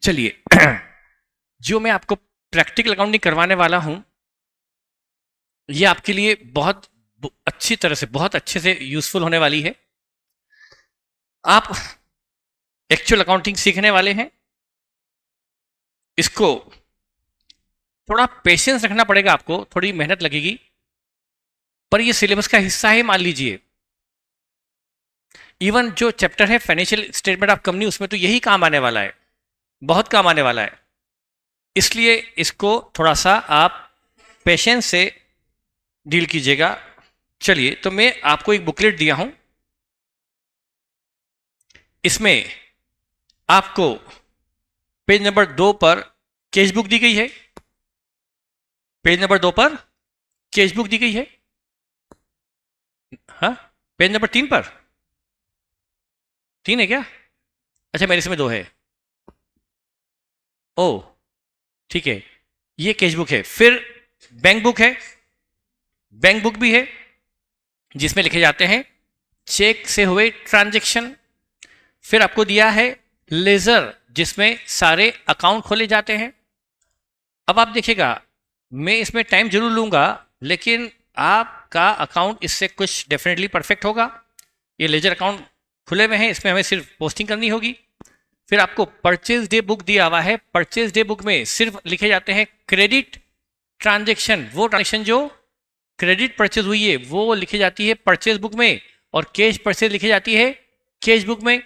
चलिए जो मैं आपको प्रैक्टिकल अकाउंटिंग करवाने वाला हूं ये आपके लिए बहुत अच्छी तरह से बहुत अच्छे से यूजफुल होने वाली है। आप एक्चुअल अकाउंटिंग सीखने वाले हैं, इसको थोड़ा पेशेंस रखना पड़ेगा, आपको थोड़ी मेहनत लगेगी, पर ये सिलेबस का हिस्सा है। मान लीजिए इवन जो चैप्टर है फाइनेंशियल स्टेटमेंट ऑफ कंपनी, उसमें तो यही काम आने वाला है, बहुत काम आने वाला है। इसलिए इसको थोड़ा सा आप पेशेंस से डील कीजिएगा। चलिए, तो मैं आपको एक बुकलेट दिया हूं, इसमें आपको पेज नंबर 2 पर केस बुक दी गई है, पेज नंबर 2 पर केस बुक दी गई है। हाँ, पेज नंबर 3 पर 3 है क्या? अच्छा, मेरे इसमें 2 है। ओ ठीक है, ये केस बुक है। फिर बैंक बुक है, बैंक बुक भी है जिसमें लिखे जाते हैं चेक से हुए ट्रांजैक्शन। फिर आपको दिया है लेजर, जिसमें सारे अकाउंट खोले जाते हैं। अब आप देखिएगा, मैं इसमें टाइम जरूर लूंगा, लेकिन आपका अकाउंट इससे कुछ डेफिनेटली परफेक्ट होगा। ये लेजर अकाउंट खुले हुए हैं, इसमें हमें सिर्फ पोस्टिंग करनी होगी। फिर आपको परचेज डे बुक दिया हुआ है, परचेज डे बुक में सिर्फ लिखे जाते हैं क्रेडिट ट्रांजैक्शन, वो ट्रांजैक्शन जो क्रेडिट परचेज हुई है वो लिखी जाती है परचेज बुक में, और कैश परचेज लिखी जाती है कैश बुक में।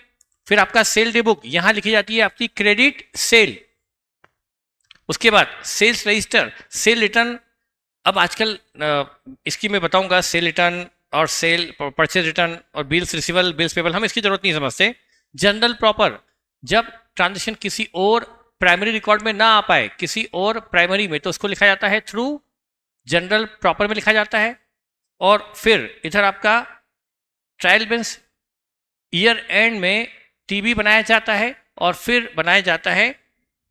फिर आपका सेल डे बुक, यहां लिखी जाती है आपकी क्रेडिट सेल। उसके बाद सेल्स रजिस्टर, सेल रिटर्न। अब आजकल इसकी मैं बताऊंगा, सेल रिटर्न और सेल परचेज रिटर्न और बिल्स रिसीवल, बिल्स पेबल, हम इसकी जरूरत नहीं समझते। जनरल प्रॉपर, जब ट्रांजेक्शन किसी और प्राइमरी रिकॉर्ड में ना आ पाए, किसी और प्राइमरी में, तो उसको लिखा जाता है थ्रू जनरल प्रॉपर में लिखा जाता है। और फिर इधर आपका ट्रायल बैलेंस ईयर एंड में टीबी बनाया जाता है, और फिर बनाया जाता है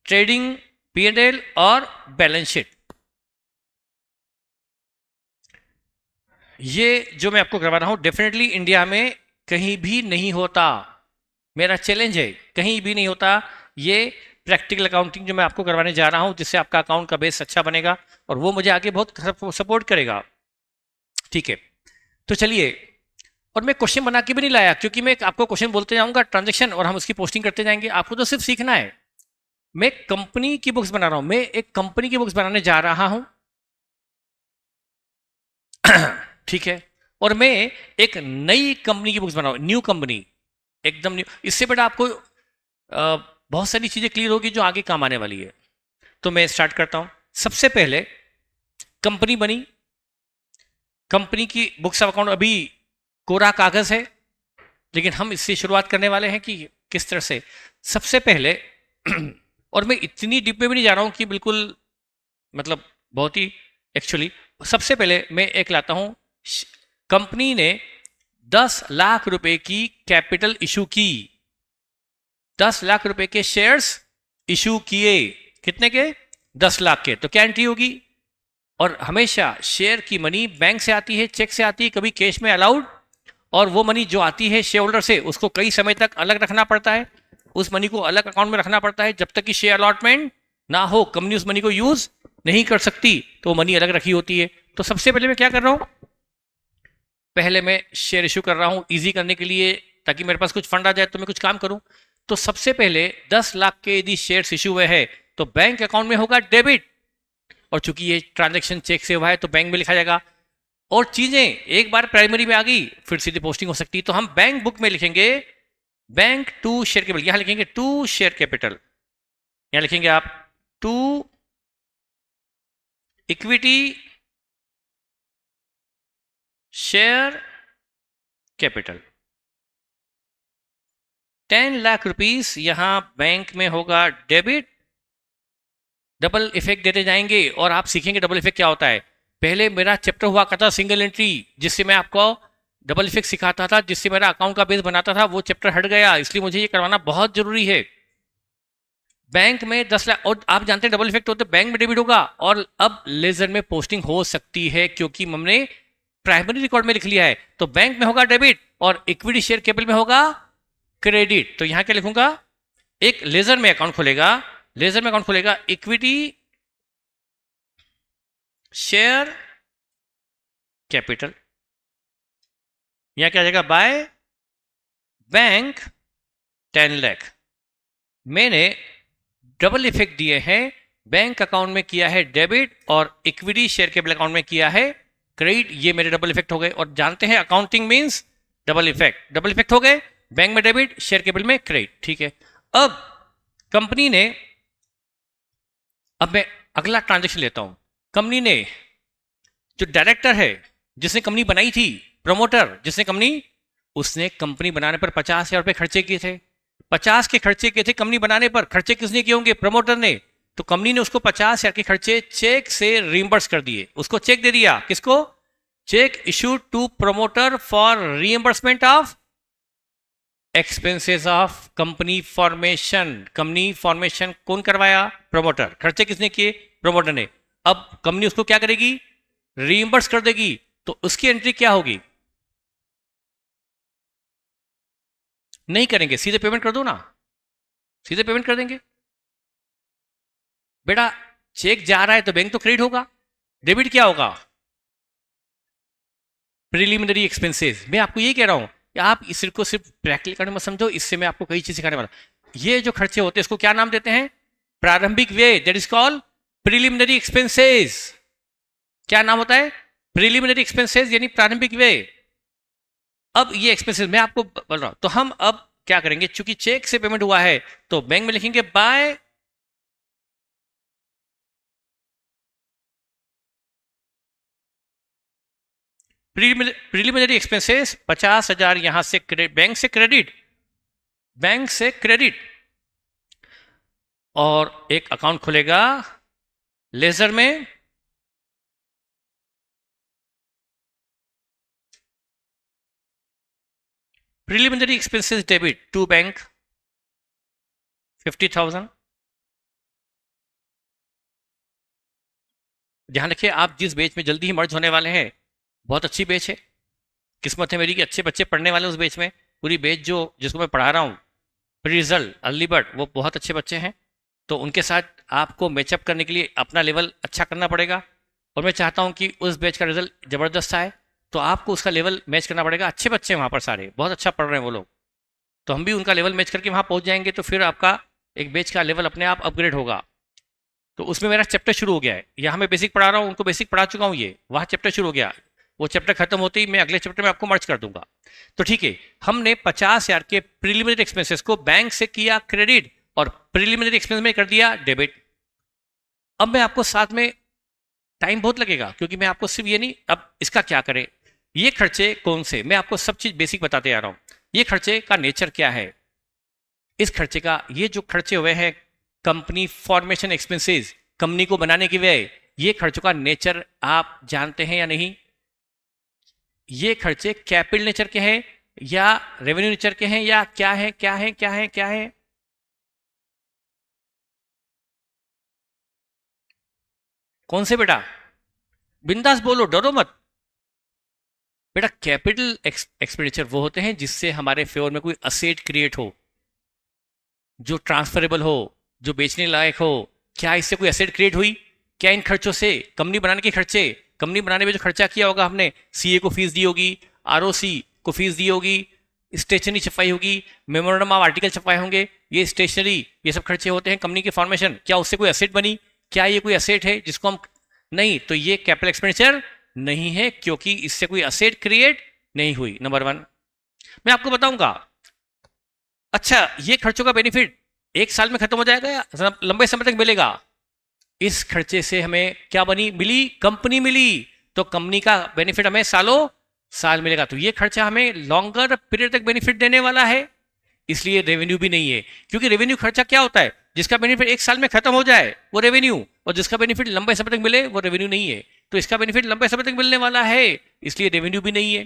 ट्रेडिंग P&L और बैलेंस शीट। ये जो मैं आपको करवा रहा हूं डेफिनेटली इंडिया में कहीं भी नहीं होता, मेरा चैलेंज है, कहीं भी नहीं होता। ये प्रैक्टिकल अकाउंटिंग जो मैं आपको करवाने जा रहा हूं, जिससे आपका अकाउंट का बेस अच्छा बनेगा और वो मुझे आगे बहुत सपोर्ट करेगा। ठीक है, तो चलिए, और मैं क्वेश्चन बना के भी नहीं लाया, क्योंकि मैं आपको क्वेश्चन बोलते जाऊंगा ट्रांजैक्शन और हम उसकी पोस्टिंग करते जाएंगे। आपको तो सिर्फ सीखना है। मैं कंपनी की बुक्स बना रहा हूं, मैं एक कंपनी की बुक्स बनाने जा रहा हूं ठीक है, और मैं एक नई कंपनी की बुक्स बना रहा हूं, न्यू कंपनी, एकदम न्यू। इससे बेटा आपको बहुत सारी चीजें क्लियर होगी जो आगे काम आने वाली है। तो मैं स्टार्ट करता हूं। सबसे पहले कंपनी बनी, कंपनी की बुक्स ऑफ अकाउंट अभी कोरा कागज है, लेकिन हम इससे शुरुआत करने वाले हैं कि किस तरह से। सबसे पहले और मैं इतनी डीप में भी नहीं जा रहा हूं कि बिल्कुल मतलब बहुत ही, एक्चुअली सबसे पहले मैं एक लाता हूं, कंपनी ने 10 लाख रुपए की कैपिटल इशू की, 10 लाख रुपए के शेयर्स इशू किए। कितने के? 10 लाख के। तो क्या एंट्री होगी? और हमेशा शेयर की मनी बैंक से आती है, चेक से आती है, कभी कैश में अलाउड, और वो मनी जो आती है शेयर होल्डर से, उसको कई समय तक अलग रखना पड़ता है, उस मनी को अलग अकाउंट में रखना पड़ता है, जब तक कि शेयर अलॉटमेंट ना हो कंपनी उस मनी को यूज नहीं कर सकती, तो वो मनी अलग रखी होती है। तो सबसे पहले मैं क्या कर रहा हूं, पहले मैं शेयर इशू कर रहा हूं इजी करने के लिए, ताकि मेरे पास कुछ फंड आ जाए तो मैं कुछ काम करूं। तो सबसे पहले 10 लाख के यदि शेयर्स इशू हुए हैं तो बैंक अकाउंट में होगा डेबिट, और चूंकि ये ट्रांजैक्शन चेक से हुआ है तो बैंक में लिखा जाएगा। और चीजें एक बार प्राइमरी में आ गई फिर सीधी पोस्टिंग हो सकती है, तो हम बैंक बुक में लिखेंगे बैंक टू शेयर कैपिटल, यहां लिखेंगे टू शेयर कैपिटल, यहां लिखेंगे आप to equity share capital. 10 lakh rupees यहां बैंक में होगा डेबिट। डबल इफेक्ट देते जाएंगे और आप सीखेंगे डबल इफेक्ट क्या होता है। पहले मेरा चैप्टर हुआ करता सिंगल एंट्री, जिससे मैं आपको डबल इफेक्ट सिखाता था, जिससे मेरा अकाउंट का बेस बनाता था, वो चैप्टर हट गया, इसलिए मुझे ये करवाना बहुत जरूरी है। बैंक में 10 लाख, और आप जानते हैं डबल इफेक्ट होते बैंक में डेबिट होगा, और अब लेजर में पोस्टिंग हो सकती है क्योंकि हमने प्राइमरी रिकॉर्ड में लिख लिया है। तो बैंक में होगा डेबिट और इक्विटी शेयर कैपिटल में होगा क्रेडिट। तो यहां क्या लिखूंगा, एक लेजर में अकाउंट खुलेगा लेजर में अकाउंट खुलेगा इक्विटी शेयर कैपिटल, यहां क्या आ जाएगा, बाय बैंक 10 लाख। मैंने डबल इफेक्ट दिए हैं, बैंक अकाउंट में किया है डेबिट और इक्विटी शेयर कैपिटल अकाउंट में किया है क्रेडिट। ये मेरे डबल इफेक्ट हो गए, और जानते हैं accounting means double effect. Double effect हो गए, बैंक में डेबिट, शेयर कैपिटल में क्रेडिट। ठीक है, अब कंपनी ने, अब मैं अगला ट्रांजेक्शन लेता हूं। कंपनी ने, जो डायरेक्टर है जिसने कंपनी बनाई थी, प्रमोटर जिसने कंपनी, उसने कंपनी बनाने पर 50,000 रुपए खर्चे किए थे। 50 के खर्चे किए थे कंपनी बनाने पर। खर्चे किसने किए होंगे, प्रमोटर ने। तो कंपनी ने उसको 50,000 के खर्चे चेक से रीइंबर्स कर दिए। उसको चेक दे दिया, किसको, cheque issued to promoter for reimbursement of expenses of company formation. Company formation कौन करवाया, प्रमोटर। खर्चे किसने किए, प्रमोटर ने। अब कंपनी उसको क्या करेगी, रीइंबर्स कर देगी। तो उसकी एंट्री क्या होगी, नहीं करेंगे, सीधे पेमेंट कर दो ना, सीधे पेमेंट कर देंगे। बेटा चेक जा रहा है तो बैंक तो क्रेडिट होगा, डेबिट क्या होगा, प्रिलिमिनरी एक्सपेंसेस। मैं आपको ये कह रहा हूं कि आप इस को सिर्फ प्रैक्टिकल करने में समझो, इससे मैं आपको कई चीज सिखाने वाला। ये जो खर्चे होते हैं इसको क्या नाम देते हैं, प्रारंभिक व्यय, that is called preliminary expenses. क्या नाम होता है, प्रिलिमिनरी एक्सपेंसेस, यानी प्रारंभिक व्यय। अब ये एक्सपेंसेस मैं आपको बोल रहा हूं, तो हम अब क्या करेंगे, चूंकि चेक से पेमेंट हुआ है तो बैंक में लिखेंगे बाय प्रिलिमिनरी एक्सपेंसेस 50,000 यहां से क्रेडिट, बैंक से क्रेडिट, बैंक से क्रेडिट। और एक अकाउंट खुलेगा लेजर में, preliminary expenses debit to bank 50,000। ध्यान रखिए, आप जिस बेच में जल्दी ही मर्ज होने वाले हैं, बहुत अच्छी बेच है, किस्मत है मेरी कि अच्छे बच्चे पढ़ने वाले उस बेच में। पूरी बेच जो जिसको मैं पढ़ा रहा हूँ, प्री रिजल्ट, अर्ली बर्ड, वो बहुत अच्छे बच्चे हैं। तो उनके साथ आपको मैचअप करने के लिए अपना लेवल अच्छा करना पड़ेगा। और मैं चाहता हूँ कि उस बैच का रिजल्ट ज़बरदस्त आए, तो आपको उसका लेवल मैच करना पड़ेगा। अच्छे बच्चे हैं वहाँ पर, सारे बहुत अच्छा पढ़ रहे हैं वो लोग, तो हम भी उनका लेवल मैच करके वहाँ पहुँच जाएंगे, तो फिर आपका एक बैच का लेवल अपने आप अपग्रेड होगा। तो उसमें मेरा चैप्टर शुरू हो गया है, यहाँ मैं बेसिक पढ़ा रहा हूँ, उनको बेसिक पढ़ा चुका हूँ, ये वहाँ चैप्टर शुरू हो गया। वो चैप्टर खत्म होते ही मैं अगले चैप्टर में आपको मर्ज कर दूंगा। तो ठीक है, हमने 50,000 के प्रिलिमिनरी एक्सपेंसेस को बैंक से किया क्रेडिट और प्रिलिमिनरी एक्सपेंस में कर दिया डेबिट। अब मैं आपको साथ में, टाइम बहुत लगेगा क्योंकि मैं आपको सिर्फ ये नहीं, अब इसका क्या करें, ये खर्चे कौन से, मैं आपको सब चीज बेसिक बताते आ रहा हूं। ये खर्चे का नेचर क्या है, इस खर्चे का, ये जो खर्चे हुए हैं कंपनी फॉर्मेशन एक्सपेंसेस, कंपनी को बनाने की व्यय, ये खर्चों का नेचर आप जानते हैं या नहीं। ये खर्चे कैपिटल नेचर के हैं या रेवेन्यू नेचर के हैं, या क्या है, क्या है, क्या है, क्या है, कौन से बेटा, बिंदास बोलो, डरो मत बेटा। कैपिटल एक्सपेंडिचर वो होते हैं जिससे हमारे फेवर में कोई असेट क्रिएट हो, जो ट्रांसफरेबल हो, जो बेचने लायक हो। क्या इससे कोई एसेट क्रिएट हुई, क्या इन खर्चों से, कंपनी बनाने के खर्चे, कंपनी बनाने में जो खर्चा किया होगा हमने, सीए को फीस दी होगी, आरओसी को फीस दी होगी, स्टेशनरी छपाई होगी, मेमोरेंडम ऑफ आर्टिकल छपाए होंगे, ये स्टेशनरी, ये सब खर्चे होते हैं कंपनी के फॉर्मेशन। क्या उससे कोई एसेट बनी, क्या ये कोई एसेट है जिसको हम, नहीं, तो ये कैपिटल एक्सपेंडिचर नहीं है क्योंकि इससे कोई एसेट क्रिएट नहीं हुई, नंबर 1। मैं आपको बताऊंगा, अच्छा ये खर्चों का बेनिफिट एक साल में खत्म हो जाएगा या लंबे समय तक मिलेगा। इस खर्चे से हमें क्या बनी, मिली, कंपनी मिली, तो कंपनी का बेनिफिट हमें सालों साल मिलेगा। तो ये खर्चा हमें लॉन्गर पीरियड तक बेनिफिट देने वाला है, इसलिए रेवेन्यू भी नहीं है। क्योंकि रेवेन्यू खर्चा क्या होता है, जिसका बेनिफिट एक साल में खत्म हो जाए वो रेवेन्यू, और जिसका बेनिफिट लंबे समय तक मिले वो रेवेन्यू नहीं है। तो इसका बेनिफिट लंबे समय तक मिलने वाला है, इसलिए रेवेन्यू भी नहीं है।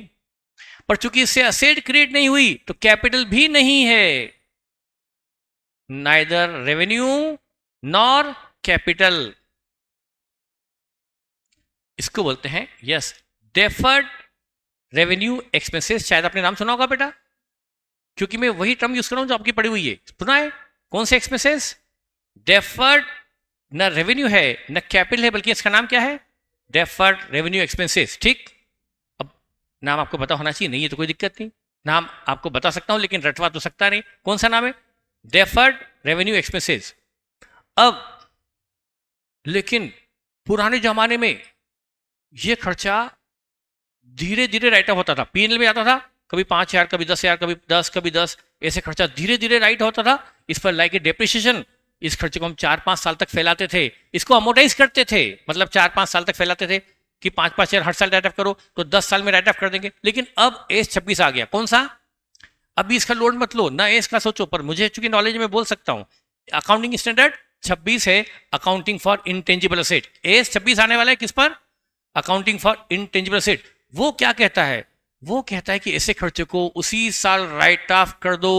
पर चूंकि इससे असेट क्रिएट नहीं हुई तो कैपिटल भी नहीं है, नाइदर रेवेन्यू नॉर कैपिटल। इसको बोलते हैं यस डेफर्ड रेवेन्यू एक्सपेंसेस। शायद आपने नाम सुना होगा बेटा, क्योंकि मैं वही टर्म यूज कर रहा हूं जो आपकी पड़ी हुई है, सुना है, कौन से एक्सपेंसेस, डेफर्ड न रेवेन्यू है न कैपिटल है, बल्कि इसका नाम क्या है? Deferred revenue expenses. ठीक, अब नाम आपको पता होना चाहिए, नहीं है तो कोई दिक्कत नहीं, नाम आपको बता सकता हूं लेकिन रटवा तो सकता नहीं। कौन सा नाम है? Deferred revenue expenses. अब लेकिन पुराने जमाने में यह खर्चा धीरे धीरे राइट ऑफ होता था, पीएनएल में आता था, कभी 5,000, कभी 10,000, कभी 10, ऐसे खर्चा धीरे धीरे राइट होता था। इस पर लाइक ए डेप्रिसिएशन, इस खर्चे को हम 4-5 साल तक फैलाते थे, इसको अमोटाइज करते थे, मतलब 4-5 साल तक फैलाते थे कि 5,000 हर साल राइट ऑफ करो तो 10 साल में राइट ऑफ कर देंगे। लेकिन अब एज 26 आ गया। कौन सा? अभी इसका लोड मत लो ना, एज का सोचो, पर मुझे चूंकि नॉलेज में बोल सकता हूं, अकाउंटिंग स्टैंडर्ड 26 है, accounting for intangible asset. AS 26 आने वाला है किस पर? Accounting for intangible asset. वो क्या कहता है? वो कहता है कि ऐसे खर्चे को उसी साल राइट ऑफ कर दो,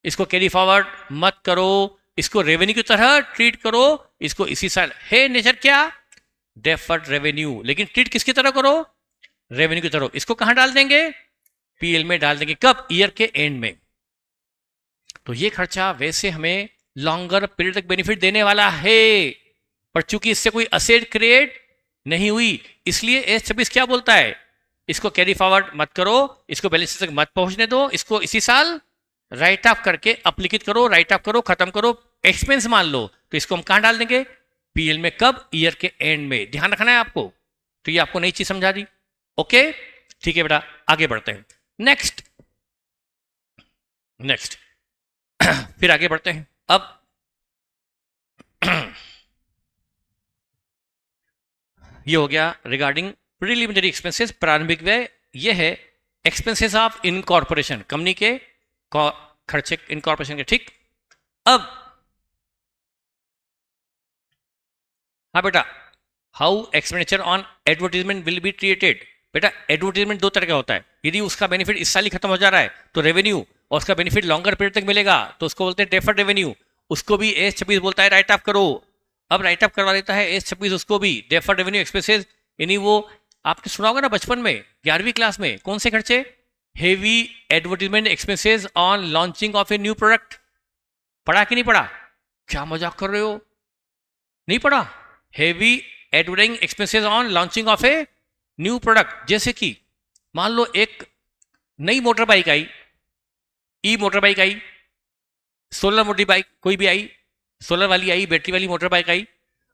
इसको कैरी फॉरवर्ड मत करो, इसको रेवेन्यू की तरह ट्रीट करो, इसको इसी साल है नेचर क्या? Deferred revenue. लेकिन ट्रीट किसकी तरह करो? रेवेन्यू की तरह। इसको कहां डाल देंगे? पीएल में डाल देंगे। कब? ईयर के एंड में। तो ये खर्चा वैसे हमें लॉन्गर पीरियड तक बेनिफिट देने वाला है, पर चूंकि इससे कोई असेट क्रिएट नहीं हुई, इसलिए एस 26 क्या बोलता है? इसको कैरी फॉरवर्ड मत करो, इसको बैलेंस शीट तक मत पहुंचने दो, इसको इसी साल राइट ऑफ करके अप्लीकेट करो, राइट ऑफ करो, खत्म करो, एक्सपेंस मान लो। तो इसको हम कहां डाल देंगे? पीएल में। कब? ईयर के एंड में। ध्यान रखना है आपको। तो ये आपको नई चीज समझा दी। ओके, ठीक है बेटा, आगे बढ़ते हैं। नेक्स्ट फिर आगे बढ़ते हैं। अब ये हो गया रिगार्डिंग प्रीलिमिनरी एक्सपेंसेस, प्रारंभिक व्यय। ये है एक्सपेंसेस ऑफ इनकॉर्पोरेशन, कंपनी के खर्चे इनकॉर्पोरेशन के। ठीक, अब हाँ बेटा, how expenditure on advertisement will be treated. बेटा एडवर्टीजमेंट दो तरह का होता है, यदि उसका बेनिफिट इस साल ही खत्म हो जा रहा है तो रेवेन्यू, और उसका बेनिफिट लॉन्गर पीरियड तक मिलेगा तो उसको बोलते हैं डेफर्ड रेवेन्यू। उसको भी एस 26 बोलता है राइट ऑफ करो। अब राइट ऑफ करवा देता है एस 26 उसको भी डेफर्ड रेवेन्यू एक्सपेंसेस। यानी वो आपने सुना होगा ना बचपन में 11वीं क्लास में, कौन से खर्चे? Heavy advertisement expenses on launching of a new product. पढ़ा कि नहीं पढ़ा? क्या मजाक कर रहे हो, नहीं पढ़ा? Heavy advertising expenses on launching of a new product. जैसे कि मान लो एक नई मोटर बाइक आई, ई मोटर बाइक आई, सोलर मोटर बाइक कोई भी आई, सोलर वाली आई, बैटरी वाली मोटर बाइक आई।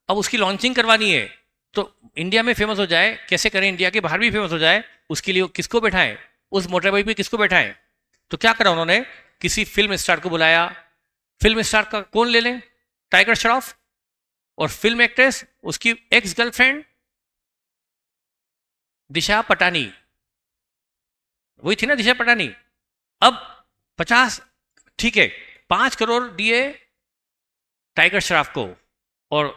अब उसकी लॉन्चिंग करवानी है तो इंडिया में फेमस हो जाए, कैसे करें इंडिया के बाहर भी फेमस हो जाए, उसके लिए किसको बैठाएं? उस मोटर बाइक पे किसको बैठाएं? तो क्या करा उन्होंने? किसी फिल्म स्टार को बुलाया। फिल्म स्टार का कौन ले लें? टाइगर श्रॉफ। और फिल्म एक्ट्रेस उसकी एक्स गर्लफ्रेंड दिशा पटानी, वही थी ना दिशा पटानी। अब 50, ठीक है, 5 करोड़ दिए टाइगर श्रॉफ को और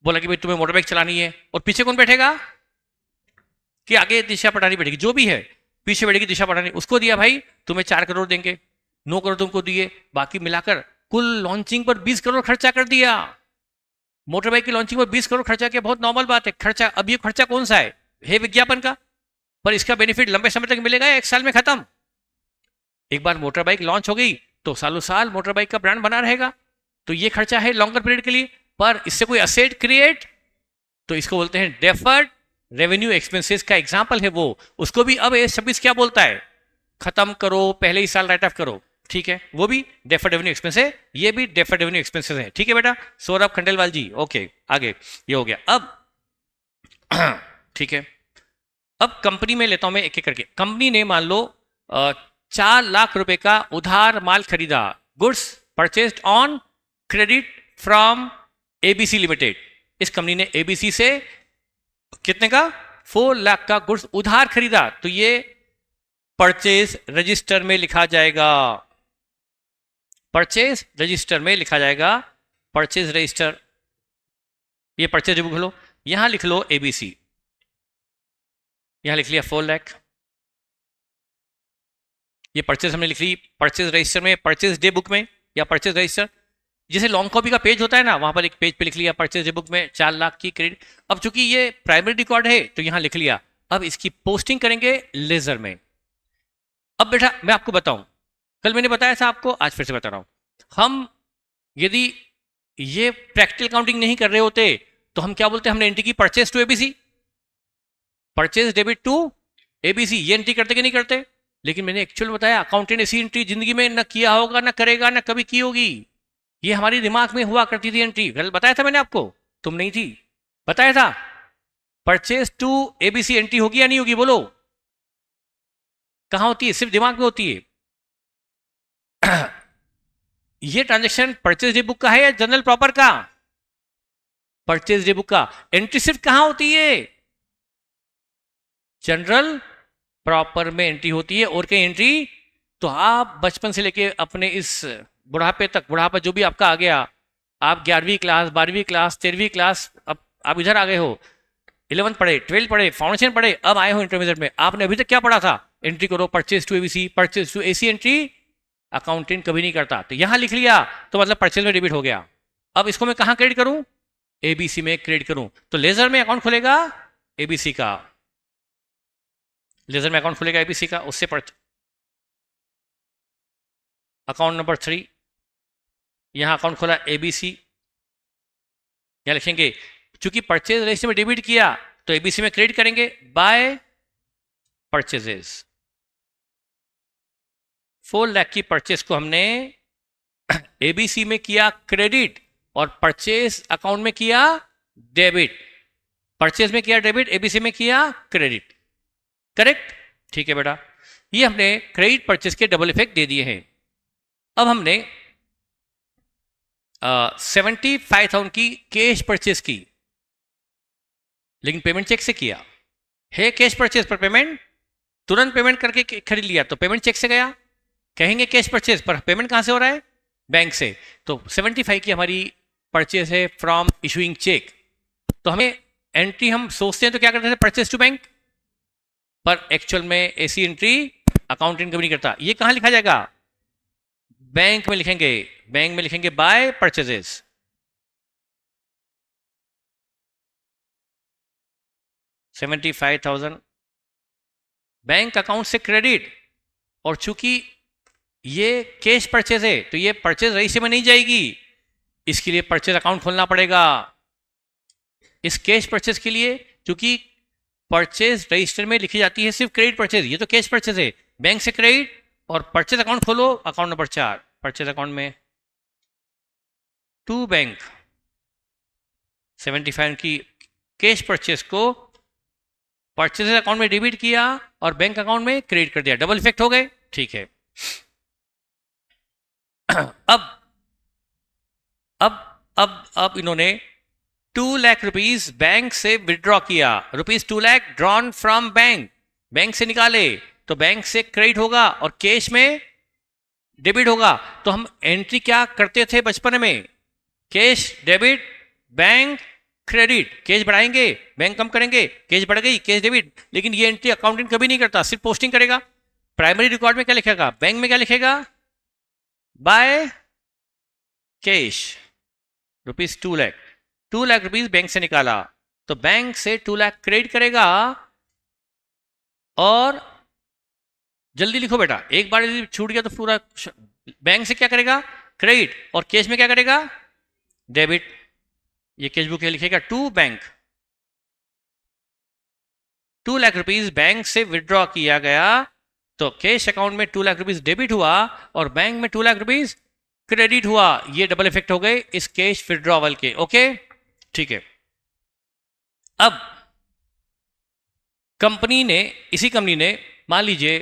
बोला कि भाई तुम्हें मोटर बाइक चलानी है, और पीछे कौन बैठेगा? कि आगे दिशा पटानी बैठेगी, जो भी है पीछे बैठेगी दिशा पटानी। उसको दिया भाई तुम्हें 4 करोड़ देंगे, 9 करोड़ तुमको दिए, बाकी मिलाकर कुल लॉन्चिंग पर 20 करोड़ खर्चा कर दिया। मोटर बाइक की लॉन्चिंग पर 20 करोड़ खर्चा किया, बहुत नॉर्मल बात है खर्चा। अब ये खर्चा कौन सा है विज्ञापन का, पर इसका बेनिफिट लंबे समय तक मिलेगा या 1 साल में खत्म? एक बार मोटर बाइक लॉन्च हो गई तो सालों साल मोटर बाइक का ब्रांड बना रहेगा। तो ये खर्चा है लॉन्गर पीरियड के लिए, पर इससे कोई असेट क्रिएट, तो इसको बोलते हैं डेफर्ड रेवेन्यू एक्सपेंसेस का एग्जाम्पल है वो। उसको भी अब एस 26 क्या बोलता है? खत्म करो, पहले ही साल राइट ऑफ करो। ठीक है, वो भी डेफर्ड रेवेन्यू एक्सपेंस है, ये भी डेफर्ड रेवेन्यू एक्सपेंसेस है। ठीक है बेटा, सौरभ खंडेलवाल जी, ओके आगे ये हो गया। अब ठीक है, अब कंपनी में लेता हूं मैं एक एक करके। कंपनी ने मान लो 4 लाख रुपए का उधार माल खरीदा, goods purchased on credit from ABC limited. इस कंपनी ने एबीसी से कितने का? 4 लाख का गुड्स उधार खरीदा, तो ये परचेज रजिस्टर में लिखा जाएगा। परचेज रजिस्टर में लिखा जाएगा, परचेज रजिस्टर, ये परचेज बुक लो, यहां लिख लो एबीसी, यहां लिख लिया 4 लाख। ये परचेज हमने लिख ली परचेज रजिस्टर में, परचेज डे बुक में या परचेज रजिस्टर, जैसे लॉन्ग कॉपी का पेज होता है ना, वहां पर एक पेज पे लिख लिया परचेज डे बुक में 4 लाख की क्रेडिट। अब चूंकि ये प्राइमरी रिकॉर्ड है तो यहां लिख लिया। अब इसकी पोस्टिंग करेंगे लेजर में। अब बेटा मैं आपको बताऊं, कल मैंने बताया था आपको, आज फिर से बता रहा हूं। हम यदि ये प्रैक्टिकल काउंटिंग नहीं कर रहे होते तो हम क्या बोलते, हमने एंट्री की purchase to ABC, purchase debit to ABC, ये एंट्री करते कि नहीं करते? लेकिन मैंने एक्चुअल बताया अकाउंटेंट ऐसी एंट्री जिंदगी में न किया होगा, न करेगा, न कभी की होगी। ये हमारी दिमाग में हुआ करती थी एंट्री। गलत बताया था मैंने आपको? तुम नहीं थी, बताया था। परचेज टू एबीसी एंट्री होगी या नहीं होगी? बोलो कहां होती है? सिर्फ दिमाग में होती है। ये ट्रांजेक्शन परचेज डे बुक का है या जनरल प्रॉपर का? परचेज डे बुक का। एंट्री सिर्फ कहां होती है? जनरल प्रॉपर में एंट्री होती है। और कहीं एंट्री? तो आप बचपन से लेके अपने इस बुढ़ापे तक, बुढ़ापा जो भी आपका आ गया, आप 11वीं क्लास, 12वीं क्लास, 13वीं क्लास, अब आप इधर आ गए हो, 11th पढ़े, 12th पढ़े, फाउंडेशन पढ़े, अब आए हो इंटरमीडिएट में, आपने अभी तक क्या पढ़ा था? एंट्री करो, purchase to ABC, purchase to AC entry accountant कभी नहीं करता। तो यहां लिख लिया तो मतलब परचेज में डेबिट हो गया। अब इसको मैं कहां क्रेडिट करूं? एबीसी में क्रेडिट करूं। तो लेजर में अकाउंट खुलेगा एबीसी का, लेजर में अकाउंट खुलेगा एबीसी का। उससे अकाउंट नंबर 3, यहां अकाउंट खोला एबीसी, यहां लिखेंगे चूंकि परचेज रजिस्टर में डेबिट किया तो एबीसी में क्रेडिट करेंगे बाय परचेजेस। 4 लाख की परचेज को हमने एबीसी में किया क्रेडिट और परचेज अकाउंट में किया डेबिट। परचेज में किया डेबिट, एबीसी में किया क्रेडिट। करेक्ट? ठीक है बेटा, ये हमने क्रेडिट परचेज के डबल इफेक्ट दे दिए हैं। अब हमने 75,000 की कैश परचेज की, लेकिन पेमेंट चेक से किया है। कैश परचेज पर पेमेंट तुरंत पेमेंट करके खरीद लिया तो पेमेंट चेक से गया। कहेंगे कैश परचेज पर पेमेंट कहां से हो रहा है? बैंक से। तो 75 की हमारी परचेज है फ्रॉम इशूइंग चेक। तो हमें एंट्री, हम सोचते हैं तो क्या करते थे? परचेज टू बैंक, पर एक्चुअल में ऐसी एंट्री अकाउंटेंट कभी नहीं करता। ये कहां लिखा जाएगा? बैंक में लिखेंगे, बैंक में लिखेंगे बाय परचेजेस। $75,000 बैंक अकाउंट से क्रेडिट, और चूंकि ये कैश परचेज है तो ये परचेज रजिस्टर में नहीं जाएगी, इसके लिए परचेज अकाउंट खोलना पड़ेगा। इस कैश परचेज के लिए चूंकि परचेज रजिस्टर में लिखी जाती है सिर्फ क्रेडिट परचेज, ये तो कैश परचेज है, बैंक से क्रेडिट और परचेज अकाउंट खोलो। अकाउंट नंबर 4, परचेज अकाउंट में टू बैंक 75 की कैश परचेज को परचेज अकाउंट में डेबिट किया और बैंक अकाउंट में क्रेडिट कर दिया। डबल इफेक्ट हो गए। ठीक है। अब इन्होंने 2 लाख रुपीस बैंक से विड्रॉ किया। ₹2 lakh drawn from bank, bank से निकाले तो बैंक से क्रेडिट होगा और कैश में डेबिट होगा। तो हम एंट्री क्या करते थे बचपन में? Cash debit, bank credit. Cash बढ़ाएंगे, बैंक कम करेंगे, कैश बढ़ गई, कैश डेबिट। लेकिन ये एंट्री अकाउंटेंट कभी नहीं करता, सिर्फ पोस्टिंग करेगा। प्राइमरी रिकॉर्ड में क्या लिखेगा? बैंक में क्या लिखेगा? By cash ₹2 lakh. 2 lakh rupees bank से निकाला तो बैंक से 2 लाख क्रेडिट करेगा। और जल्दी लिखो बेटा, एक बार यदि छूट गया तो पूरा। बैंक से क्या करेगा? क्रेडिट, और कैश में क्या करेगा? डेबिट। ये कैश बुक लिखेगा to bank. 2 lakh rupees bank से विड्रॉ किया गया तो कैश अकाउंट में 2 लाख रुपीस डेबिट हुआ और बैंक में 2 लाख रुपीस क्रेडिट हुआ। ये डबल इफेक्ट हो गए इस कैश विड्रॉवल के। ओके, ठीक है। अब कंपनी ने, इसी कंपनी ने मान लीजिए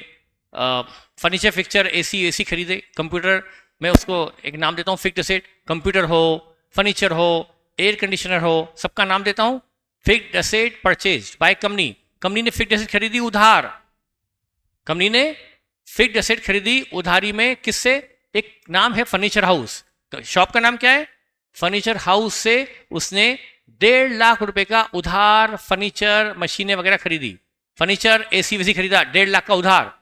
फर्नीचर, फिक्सचर, एसी खरीदे। कंप्यूटर, मैं उसको एक नाम देता हूँ फिक्स्ड एसेट। कंप्यूटर हो, फर्नीचर हो, एयर कंडीशनर हो, सबका नाम देता हूँ fixed asset purchase by company. Company ने फिक्स्ड एसेट खरीदी उधार। कंपनी ने फिक्स्ड एसेट खरीदी उधारी में। किससे? एक नाम है फर्नीचर हाउस। शॉप का नाम क्या है? फर्नीचर हाउस से उसने 1.5 लाख रुपए का उधार फर्नीचर, मशीनें वगैरह खरीदी। फर्नीचर, एसी वेसी खरीदा 1.5 लाख का उधार।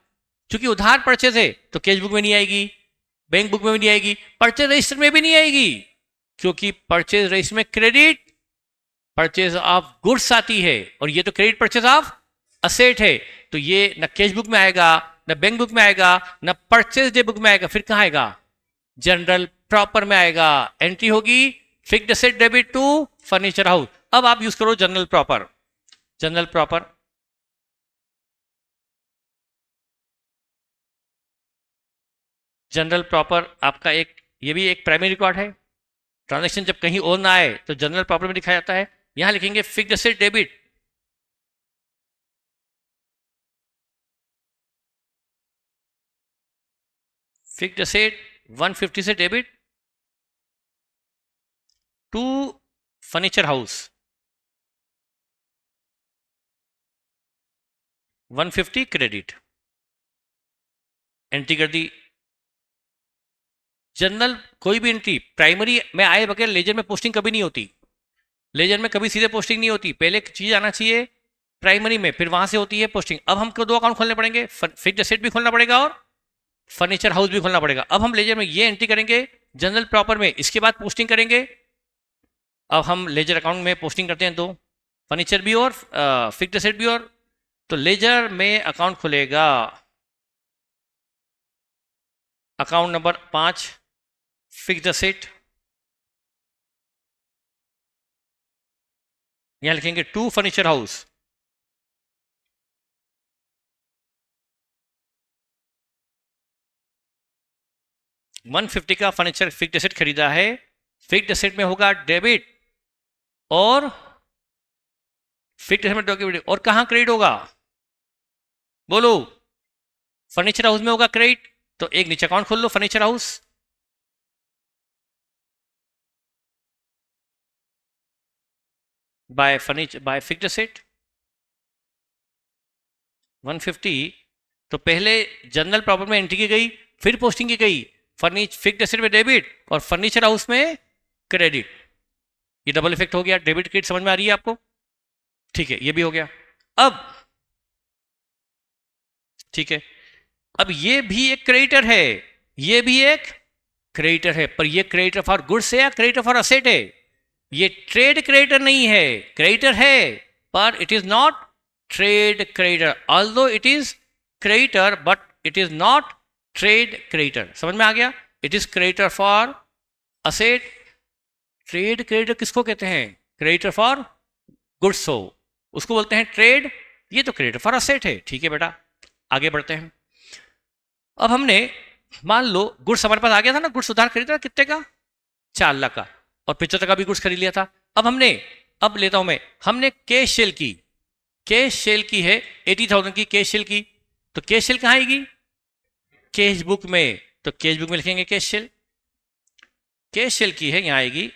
क्योंकि उधार परचेज है तो कैश बुक में नहीं आएगी, बैंक बुक में भी नहीं आएगी, परचेज रजिस्टर में भी नहीं आएगी, क्योंकि परचेज रजिस्टर में क्रेडिट परचेज ऑफ गुड्स आती है और ये तो क्रेडिट परचेज ऑफ असेट है। तो ये न कैश बुक में आएगा, न बैंक बुक में आएगा, न परचेज डे बुक में आएगा। फिर कहां आएगा? जनरल प्रॉपर में आएगा, एंट्री होगी fixed asset debit to furniture house. अब आप यूज करो journal proper. Journal proper journal proper आपका एक, ये भी एक प्राइमरी रिकॉर्ड है। ट्रांजैक्शन जब कहीं और ना आए तो जनरल प्रॉपर में दिखाया जाता है। यहां लिखेंगे fixed asset debit, fixed asset 150 से debit to furniture house 150 credit, entry कर दी। जनरल कोई भी एंट्री प्राइमरी में आए बगैर लेजर में पोस्टिंग कभी नहीं होती। लेजर में कभी सीधे पोस्टिंग नहीं होती, पहले एक चीज आना चाहिए प्राइमरी में, फिर वहां से होती है पोस्टिंग। अब हमको दो अकाउंट खोलने पड़ेंगे, फिक्स्ड एसेट भी खोलना पड़ेगा और फर्नीचर हाउस भी खोलना पड़ेगा। अब हम लेजर में ये एंट्री करेंगे जनरल प्रॉपर में, इसके बाद पोस्टिंग करेंगे। अब हम लेजर अकाउंट में पोस्टिंग करते हैं दो, फर्नीचर भी और फिक्स्ड एसेट भी। और तो लेजर में अकाउंट खुलेगा अकाउंट नंबर 5 फिक्स्ड एसेट, यहां लिखेंगे टू फर्नीचर हाउस 150 का फर्नीचर फिक्स्ड एसेट खरीदा है। फिक्स्ड एसेट में होगा डेबिट और फिक्स्ड एसेट में डेबिट, और कहां क्रेडिट होगा बोलो? फर्नीचर हाउस में होगा क्रेडिट। तो एक नीचे अकाउंट खोल लो furniture house, buy furniture buy fixed asset 150। तो पहले जनरल प्रॉपर में एंट्री की गई, फिर पोस्टिंग की गई, फिक्स्ड एसेट में डेबिट और फर्नीचर हाउस में क्रेडिट। ये डबल इफेक्ट हो गया। डेबिट क्रेडिट समझ में आ रही है आपको? ठीक है, ये भी हो गया। अब ठीक है, अब ये भी एक क्रेडिटर है, ये भी एक क्रेडिटर है, पर ये क्रेडिटर फॉर गुड्स है या क्रेडिटर फॉर असेट है? ये ट्रेड क्रेडिटर नहीं है, क्रेडिटर है पर it is not trade creditor, although it is creditor but it is not trade creditor. समझ में आ गया? It is creditor for asset. Trade creditor किसको कहते हैं? क्रेडिटर फॉर गुड्स हो उसको बोलते हैं ट्रेड, ये तो क्रेडिटर फॉर असेट है। ठीक है बेटा, आगे बढ़ते हैं। अब हमने मान लो गुड्स हमारे पास आ गया था ना, गुड्स उधार खरीदा कितने का? 4 लाख का, और 75 का भी गुड्स खरीद लिया था। अब लेता हूं मैं, हमने कैश सेल की, कैश सेल की है 80,000 की कैश सेल की। तो कैश सेल कहां आएगी? कैश बुक में। तो कैश बुक में लिखेंगे कैश सेल, कैश सेल की है, यहां आएगी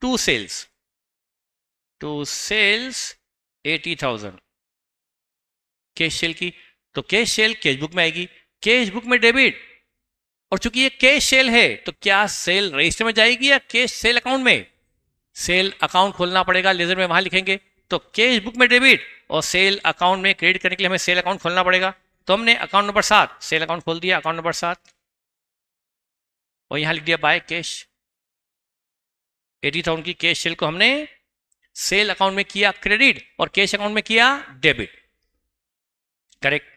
टू सेल्स 80,000 कैश सेल की। तो कैश सेल कैश बुक में आएगी, कैश बुक में डेबिट। और चूंकि ये कैश सेल है तो क्या सेल रजिस्टर में जाएगी या कैश सेल अकाउंट में? सेल अकाउंट खोलना पड़ेगा, लेजर में वहां लिखेंगे। तो कैश बुक में डेबिट और सेल अकाउंट में क्रेडिट करने के लिए हमें सेल अकाउंट खोलना पड़ेगा। तो हमने अकाउंट नंबर 7 सेल अकाउंट खोल दिया, अकाउंट नंबर 7, और यहां लिख दिया बाय कैश। 80,000 की कैश सेल को हमने सेल अकाउंट में किया क्रेडिट और कैश अकाउंट में किया डेबिट, करेक्ट।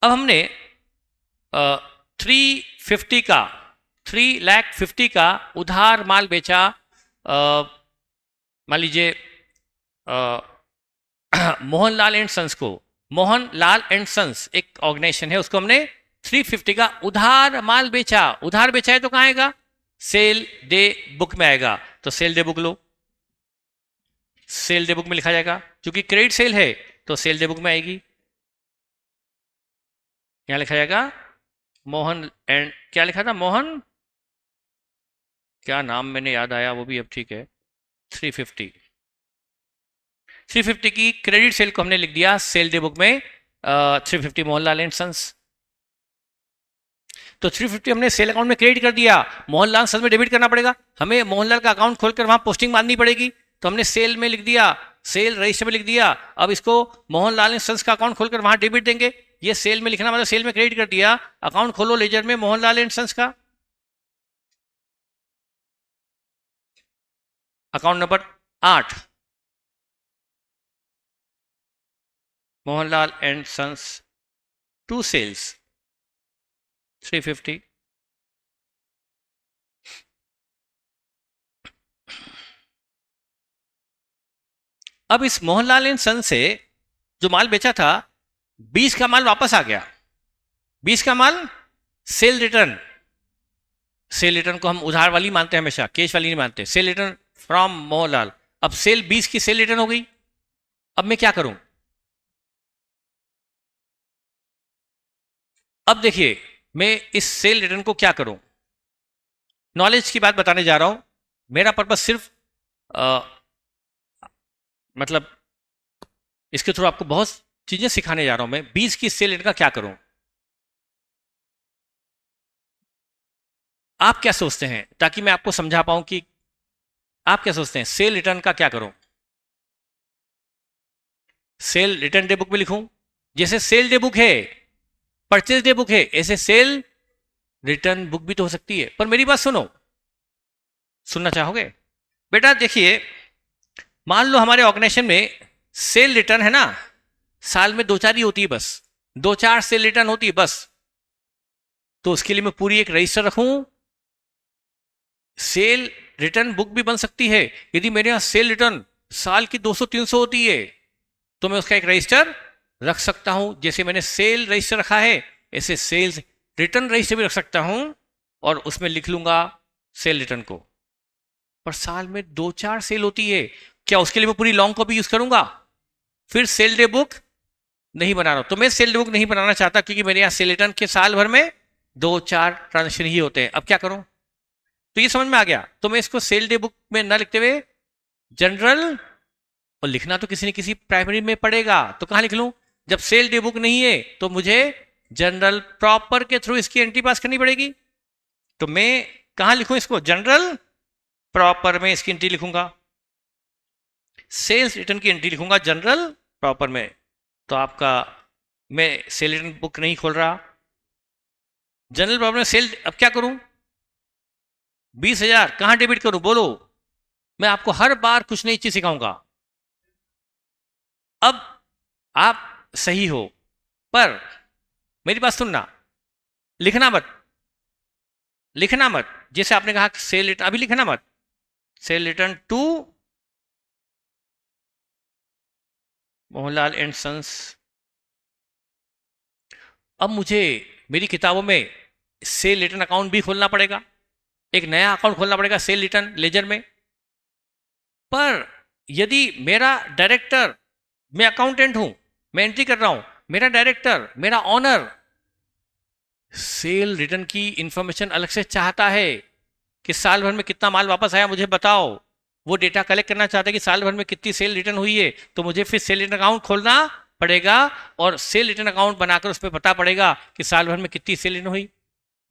अब हमने 350 का 3,50,000 का उधार माल बेचा। मान लीजिए मोहनलाल एंड सन्स को, मोहनलाल एंड सन्स एक ऑर्गेनाइजेशन है, उसको हमने 350 का उधार माल बेचा। उधार बेचा है तो कहां आएगा? सेल डे बुक में आएगा। तो सेल डे बुक लो, सेल डे बुक में लिखा जाएगा। क्योंकि क्रेडिट सेल है तो सेल डे बुक में आएगी, यहां लिखा जाएगा मोहन एंड, क्या लिखा था? मोहन, क्या नाम मैंने याद आया वो भी अब, ठीक है। 350 की क्रेडिट सेल को हमने लिख दिया सेल डे बुक में 350 मोहनलाल एंड सन्स। तो 350 हमने सेल अकाउंट में क्रेडिट कर दिया, मोहनलाल सन्स में डेबिट करना पड़ेगा। हमें मोहनलाल का अकाउंट खोलकर वहां पोस्टिंग बांधनी पड़ेगी। तो हमने सेल में लिख दिया, सेल रजिस्टर में लिख दिया। अब इसको मोहनलाल एंड सन्स का अकाउंट खोलकर वहां डेबिट देंगे। ये सेल में लिखना मतलब सेल में क्रेडिट कर दिया। अकाउंट खोलो लेजर में मोहनलाल एंड सन्स का, account number 8 Mohanlal and sons to sales 350। अब इस मोहनलाल एंड सन से जो माल बेचा था 20 का माल वापस आ गया। 20 का माल सेल रिटर्न। सेल रिटर्न को हम उधार वाली मानते हैं, हमेशा कैश वाली नहीं मानते। Cell return from Mohanlal. अब सेल 20 की सेल रिटर्न हो गई। अब मैं क्या करूं? अब देखिए मैं इस सेल रिटर्न को क्या करूं। नॉलेज की बात बताने जा रहा हूं। मेरा पर्पस सिर्फ मतलब इसके थ्रू आपको बहुत चीजें सिखाने जा रहा हूं। मैं 20 की सेल रिटर्न का क्या करूं। आप क्या सोचते हैं, ताकि मैं आपको समझा पाऊं कि आप क्या सोचते हैं सेल रिटर्न का क्या करूं। सेल रिटर्न डे बुक में लिखूं? जैसे सेल डे बुक है, परचेज डे बुक है, ऐसे सेल रिटर्न बुक भी तो हो सकती है। पर मेरी बात सुनो, सुनना चाहोगे? बेटा देखिए, मान लो हमारे ऑर्गेनाइजेशन में सेल रिटर्न है ना, साल में 2-4 ही होती है बस। 2-4 सेल रिटर्न होती है बस। तो उसके लिए मैं पूरी एक रजिस्टर रखूं। सेल रिटर्न बुक भी बन सकती है। यदि मेरे यहां सेल रिटर्न साल की 200-300 होती है तो मैं उसका एक रजिस्टर रख सकता हूं। जैसे मैंने सेल रजिस्टर रखा है, ऐसे सेल्स रिटर्न रजिस्टर भी रख सकता हूं और उसमें लिख लूंगा सेल रिटर्न को। पर साल में 2-4 सेल होती है, क्या उसके लिए मैं पूरी लॉन्ग कॉपी यूज करूंगा? फिर सेल डे बुक नहीं बना रहा हूं। तो मैं सेल डे बुक नहीं बनाना चाहता, क्योंकि मेरे यहां सेल रिटर्न के साल भर में 2-4 ट्रांजेक्शन ही होते हैं। अब क्या करूं? तो ये समझ में आ गया। तो मैं इसको सेल डे बुक में ना लिखते हुए जनरल, और लिखना तो किसी न किसी प्राइमरी में पड़ेगा, तो कहां लिख लूं? जब सेल डे बुक नहीं है तो मुझे जनरल प्रॉपर के थ्रू इसकी एंट्री पास करनी पड़ेगी। तो मैं कहां लिखूं इसको? जनरल प्रॉपर में इसकी एंट्री लिखूंगा। सेल्स रिटर्न की एंट्री लिखूंगा जनरल प्रॉपर में। तो आपका मैं सेल रिटर्न बुक नहीं खोल रहा, जनरल प्रॉपर में सेल। अब क्या करूं? 20,000 कहां डेबिट करूं बोलो? मैं आपको हर बार कुछ नई चीज सिखाऊंगा। अब आप सही हो, पर मेरी बात सुनना, लिखना मत, लिखना मत। जैसे आपने कहा सेल रिटर्न, अभी लिखना मत। Sale return to Mohanlal and sons. अब मुझे मेरी किताबों में सेल रिटर्न अकाउंट भी खोलना पड़ेगा, एक नया अकाउंट खोलना पड़ेगा सेल रिटर्न लेजर में। पर यदि मेरा डायरेक्टर, मैं अकाउंटेंट हूं, मैं एंट्री कर रहा हूं, मेरा डायरेक्टर, मेरा ऑनर सेल रिटर्न की इंफॉर्मेशन अलग से चाहता है कि साल भर में कितना माल वापस आया मुझे बताओ, वो डेटा कलेक्ट करना चाहता है कि साल भर में कितनी सेल रिटर्न हुई है, तो मुझे फिर सेल रिटर्न अकाउंट खोलना पड़ेगा और सेल रिटर्न अकाउंट बनाकर उसमें पता पड़ेगा कि साल भर में कितनी सेल रिटर्न हुई।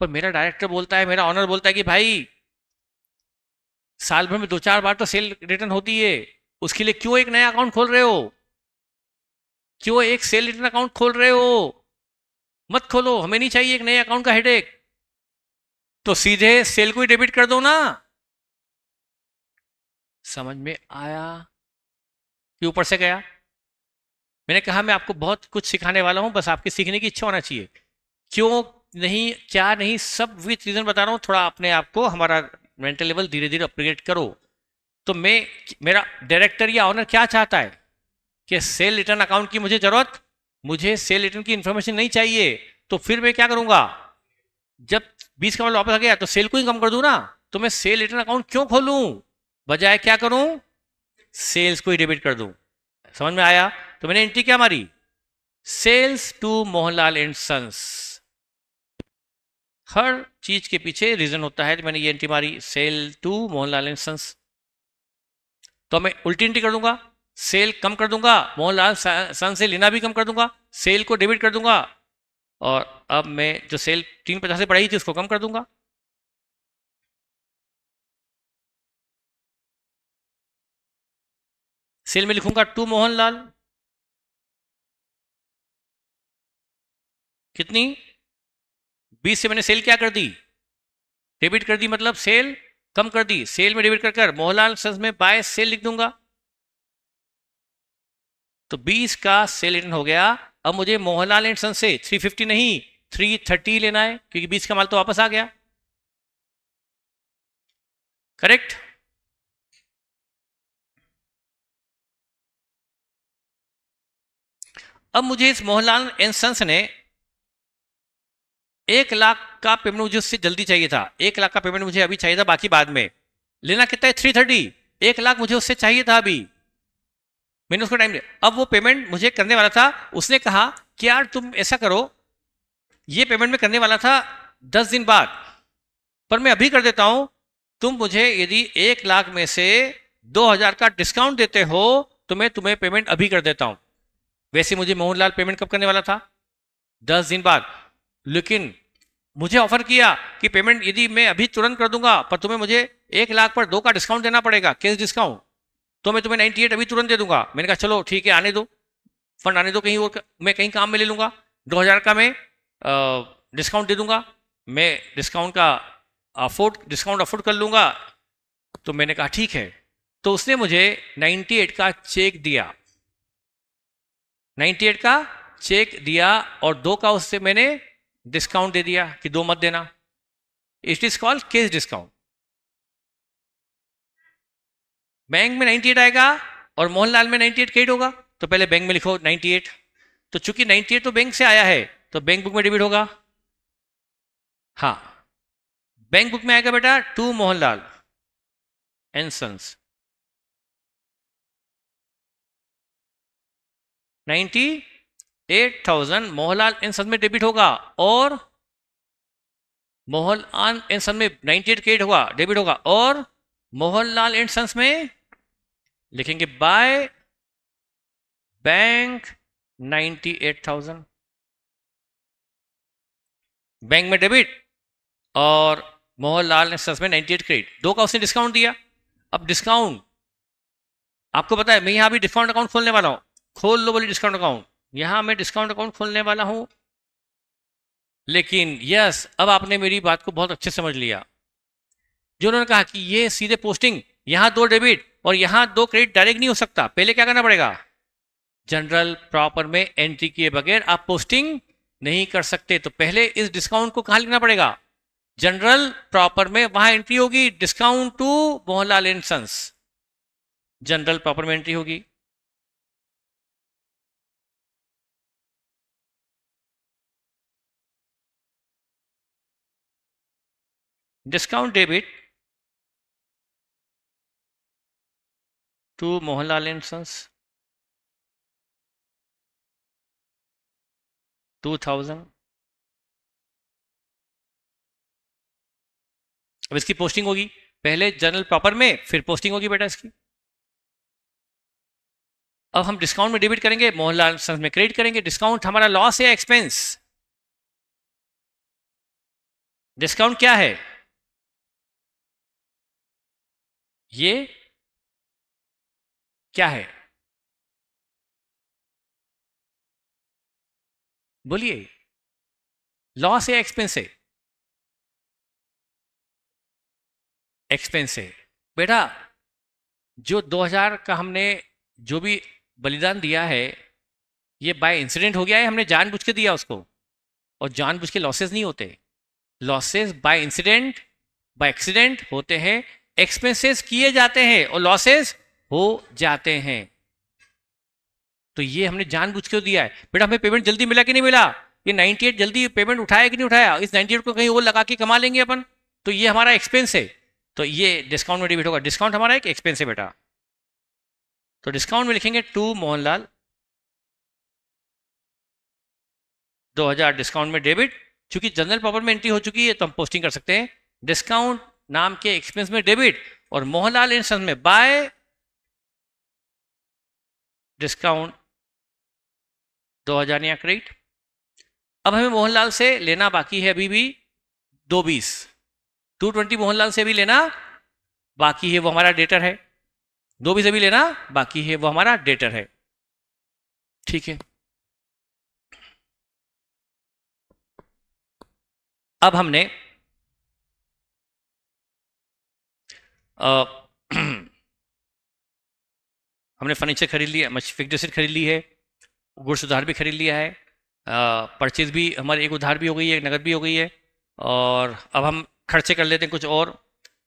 पर मेरा डायरेक्टर बोलता है, मेरा ऑनर बोलता है कि भाई साल भर में 2-4 बार तो सेल रिटर्न होती है, उसके लिए क्यों एक नया अकाउंट खोल रहे हो? क्यों एक सेल रिटर्न अकाउंट खोल रहे हो? मत खोलो, हमें नहीं चाहिए एक नए अकाउंट का हेडेक। तो सीधे सेल को ही डेबिट कर दो ना। समझ में आया कि ऊपर से गया? मैंने कहा मैं आपको बहुत कुछ सिखाने वाला हूं, बस आपके सीखने की इच्छा होना चाहिए। क्यों नहीं, क्या नहीं, सब विथ रीजन बता रहा हूं। थोड़ा अपने आप को, हमारा मेंटल लेवल धीरे धीरे अपग्रेड करो। तो मैं, मेरा डायरेक्टर या ऑनर क्या चाहता है कि सेल रिटर्न अकाउंट की मुझे जरूरत, मुझे सेल रिटर्न की इंफॉर्मेशन नहीं चाहिए। तो फिर मैं क्या करूंगा? जब 20 का माल वापस आ गया तो सेल को ही कम कर दूं ना। तो मैं सेल रिटर्न अकाउंट क्यों खोलूं, बजाय क्या करूं, सेल्स को ही डेबिट कर दूं। समझ में आया? तो मैंने एंट्री क्या मारी? Sales to Mohanlal and sons. हर चीज के पीछे रीजन होता है। तो मैंने ये एंट्री मारी, sale to Mohanlal and sons. तो मैं उल्टी एंट्री कर दूंगा, सेल कम कर दूंगा, मोहनलाल सन से लेना भी कम कर दूंगा, सेल को डेबिट कर दूंगा, और अब मैं जो सेल 350 से बढ़ाई थी उसको कम कर दूंगा। सेल में लिखूंगा टू मोहनलाल। कितनी? 20 से मैंने सेल क्या कर दी? डेबिट कर दी, मतलब सेल कम कर दी। सेल में डेबिट कर कर मोहनलाल सन्स में बाय सेल लिख दूंगा। तो 20 का सेल रिटर्न हो गया। अब मुझे मोहनलाल एंड सन्स से 350 नहीं 330 लेना है, क्योंकि 20 का माल तो वापस आ गया। करेक्ट? अब मुझे इस मोहनलाल एंड सन्स ने 1 लाख का पेमेंट मुझे उससे जल्दी चाहिए था, 1 लाख का पेमेंट मुझे अभी चाहिए था, बाकी बाद में। लेना कितना है? 330। 1 लाख मुझे उससे चाहिए था अभी, मैंने उसको टाइम दिया। अब वो पेमेंट मुझे करने वाला था, उसने कहा कि यार तुम ऐसा करो, ये पेमेंट में करने वाला था 10 दिन बाद, पर मैं अभी कर देता हूं, तुम मुझे यदि 1 लाख में से 2,000 का डिस्काउंट देते हो तो मैं तुम्हें पेमेंट अभी कर देता हूं। वैसे मुझे मोहनलाल पेमेंट कब करने वाला था? 10 दिन बाद। लेकिन मुझे ऑफर किया कि पेमेंट यदि मैं अभी तुरंत कर दूंगा, पर तुम्हें मुझे 1 लाख पर 2 का डिस्काउंट देना पड़ेगा, कैश डिस्काउंट, तो मैं तुम्हें 98 अभी तुरंत दे दूंगा। मैंने कहा चलो ठीक है, आने दो, फंड आने दो, कहीं और मैं कहीं काम में ले लूंगा, 2,000 का मैं डिस्काउंट दे दूंगा, मैं डिस्काउंट अफोर्ड कर लूंगा। तो मैंने कहा ठीक है। तो उसने मुझे 98 का चेक दिया, 98 का चेक दिया, और 2 का उससे मैंने डिस्काउंट दे दिया कि 2 मत देना। It is called case discount. Bank में 98 आएगा और मोहनलाल में 98 क्रेडिट होगा, तो पहले बैंक में लिखो 98। तो चूंकि 98 तो बैंक से आया है तो बैंक बुक में डेबिट होगा। हाँ, बैंक बुक में आएगा बेटा to Mohanlal and sons, 98,000 Mohanlal and sons में डेबिट होगा, और मोहनलाल एंड सन्स में 98 क्रेडिट होगा, डेबिट होगा, और मोहनलाल एंड सन्स में लिखेंगे बाय बैंक 98,000, बैंक में डेबिट और मोहनलाल ने सन्स में 98 क्रेडिट। 2 का उसने डिस्काउंट दिया। अब डिस्काउंट आपको पता है, मैं यहां भी डिस्काउंट अकाउंट खोलने वाला हूं, खोल लो बोली डिस्काउंट अकाउंट, यहां मैं डिस्काउंट अकाउंट खोलने वाला हूं। लेकिन यस, अब आपने मेरी बात को बहुत अच्छे समझ लिया। जो उन्होंने कहा कि ये सीधे पोस्टिंग, यहां 2 डेबिट और यहां 2 क्रेडिट डायरेक्ट नहीं हो सकता, पहले क्या करना पड़ेगा? जनरल प्रॉपर में एंट्री किए बगैर आप पोस्टिंग नहीं कर सकते। तो पहले इस डिस्काउंट को कहां लिखना पड़ेगा? जनरल प्रॉपर में, वहां एंट्री होगी discount to Mohanlal and sons, journal proper में एंट्री होगी। Discount debit to Mohanlal and sons 2000। अब इसकी पोस्टिंग होगी पहले जनरल प्रॉपर में, फिर पोस्टिंग होगी बेटा इसकी। अब हम डिस्काउंट में डेबिट करेंगे, मोहनलाल सन्स में क्रेडिट करेंगे। डिस्काउंट हमारा लॉस है, एक्सपेंस? डिस्काउंट क्या है? ये क्या है? बोलिए, लॉस है, एक्सपेंस है? एक्सपेंस है बेटा। जो 2,000 का हमने जो भी बलिदान दिया है, ये बाय इंसिडेंट हो गया है, हमने जानबूझ के दिया उसको, और जानबूझ के लॉसेस नहीं होते। Losses by incident, by accident होते हैं, एक्सपेंसेस किए जाते हैं और लॉसेस हो जाते हैं। तो ये हमने जानबूझ के दिया है बेटा। हमें पेमेंट जल्दी मिला कि नहीं मिला? ये 98 जल्दी पेमेंट उठाया कि नहीं उठाया? इस 98 को कहीं और लगा के कमा लेंगे अपन, तो ये हमारा एक्सपेंस है, तो ये डिस्काउंट में डेबिट होगा। डिस्काउंट हमारा एक एक्सपेंस है बेटा, तो डिस्काउंट में लिखेंगे टू मोहनलाल, 2,000 डिस्काउंट में डेबिट। चूंकि जनरल प्रॉपर में एंट्री हो चुकी है तो हम पोस्टिंग कर सकते हैं। डिस्काउंट नाम के एक्सपेंस में डेबिट, और मोहनलाल एंड सन्स में बाय डिस्काउंट 2,000 या क्रेडिट। अब हमें मोहनलाल से लेना बाकी है अभी भी 220, 220 मोहनलाल से भी लेना बाकी है, वो हमारा डेटर है। 220 अभी लेना बाकी है, वो हमारा डेटर है। ठीक है, अब हमने हमने फर्नीचर खरीद लिया, फिक्स्ड एसेट खरीद ली है, गुड्स उधार भी खरीद लिया है, परचेज भी हमारी एक उधार भी हो गई है, नगद भी हो गई है, और अब हम खर्चे कर लेते हैं कुछ और।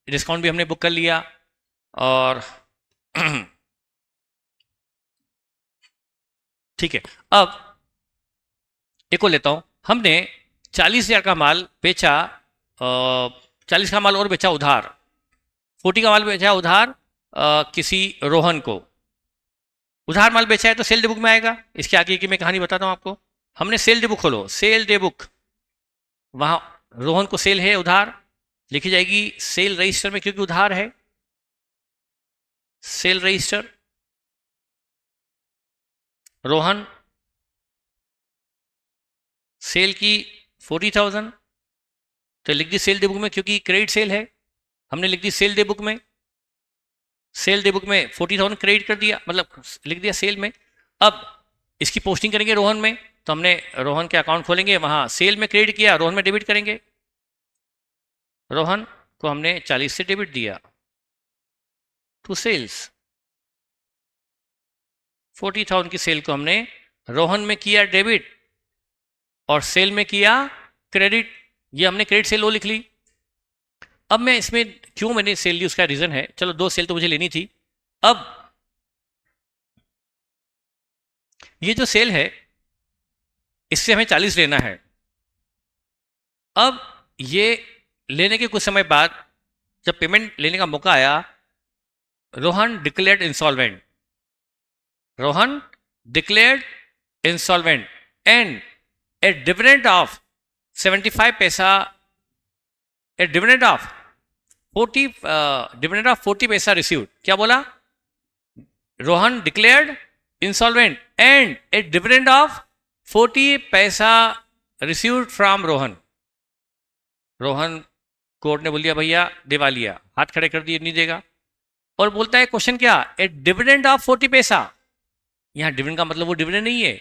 डिस्काउंट भी हमने बुक कर लिया, और ठीक है। अब एक और लेता हूँ, हमने 40,000 का माल बेचा, 40 का माल और बेचा उधार, 40 का माल बेचा उधार किसी रोहन को। उधार माल बेचा है तो सेल डे बुक में आएगा। इसके आगे की मैं कहानी बताता हूँ आपको। हमने सेल डे बुक खोलो, सेल डे बुक, वहां रोहन को सेल है उधार, लिखी जाएगी सेल रजिस्टर में, क्योंकि उधार है। सेल रजिस्टर, रोहन सेल की 40,000, तो लिख दी सेल डे बुक में, क्योंकि क्रेडिट सेल है, हमने लिख दी सेल डे बुक में। सेल डे बुक में 40,000 क्रेडिट कर दिया, मतलब लिख दिया सेल में। अब इसकी पोस्टिंग करेंगे रोहन में, तो हमने रोहन के अकाउंट खोलेंगे, वहां सेल में क्रेडिट किया, रोहन में डेबिट करेंगे। रोहन को हमने 40 से डेबिट दिया टू सेल्स, 40,000 की सेल को हमने रोहन में किया डेबिट और सेल में किया क्रेडिट। ये हमने क्रेडिट सेल लो लिख ली। अब मैं इसमें क्यों मैंने सेल ली, उसका रीजन है। चलो 2 सेल तो मुझे लेनी थी। अब ये जो सेल है इससे हमें 40 लेना है। अब ये लेने के कुछ समय बाद जब पेमेंट लेने का मौका आया, Rohan declared insolvent, Rohan declared insolvent and A dividend of 75 पैसा, ए डिविडेंड ऑफ 40 पैसा रिसीव्ड। क्या बोला? Rohan declared insolvent and A dividend of 40 पैसा received from Rohan. Rohan court ने बोल दिया भैया दिवालिया, हाथ खड़े कर दिए, नहीं देगा। और बोलता है क्वेश्चन क्या, ए डिविडेंड ऑफ 40 पैसा। यहां डिविडेंड का मतलब वो डिविडेंड नहीं है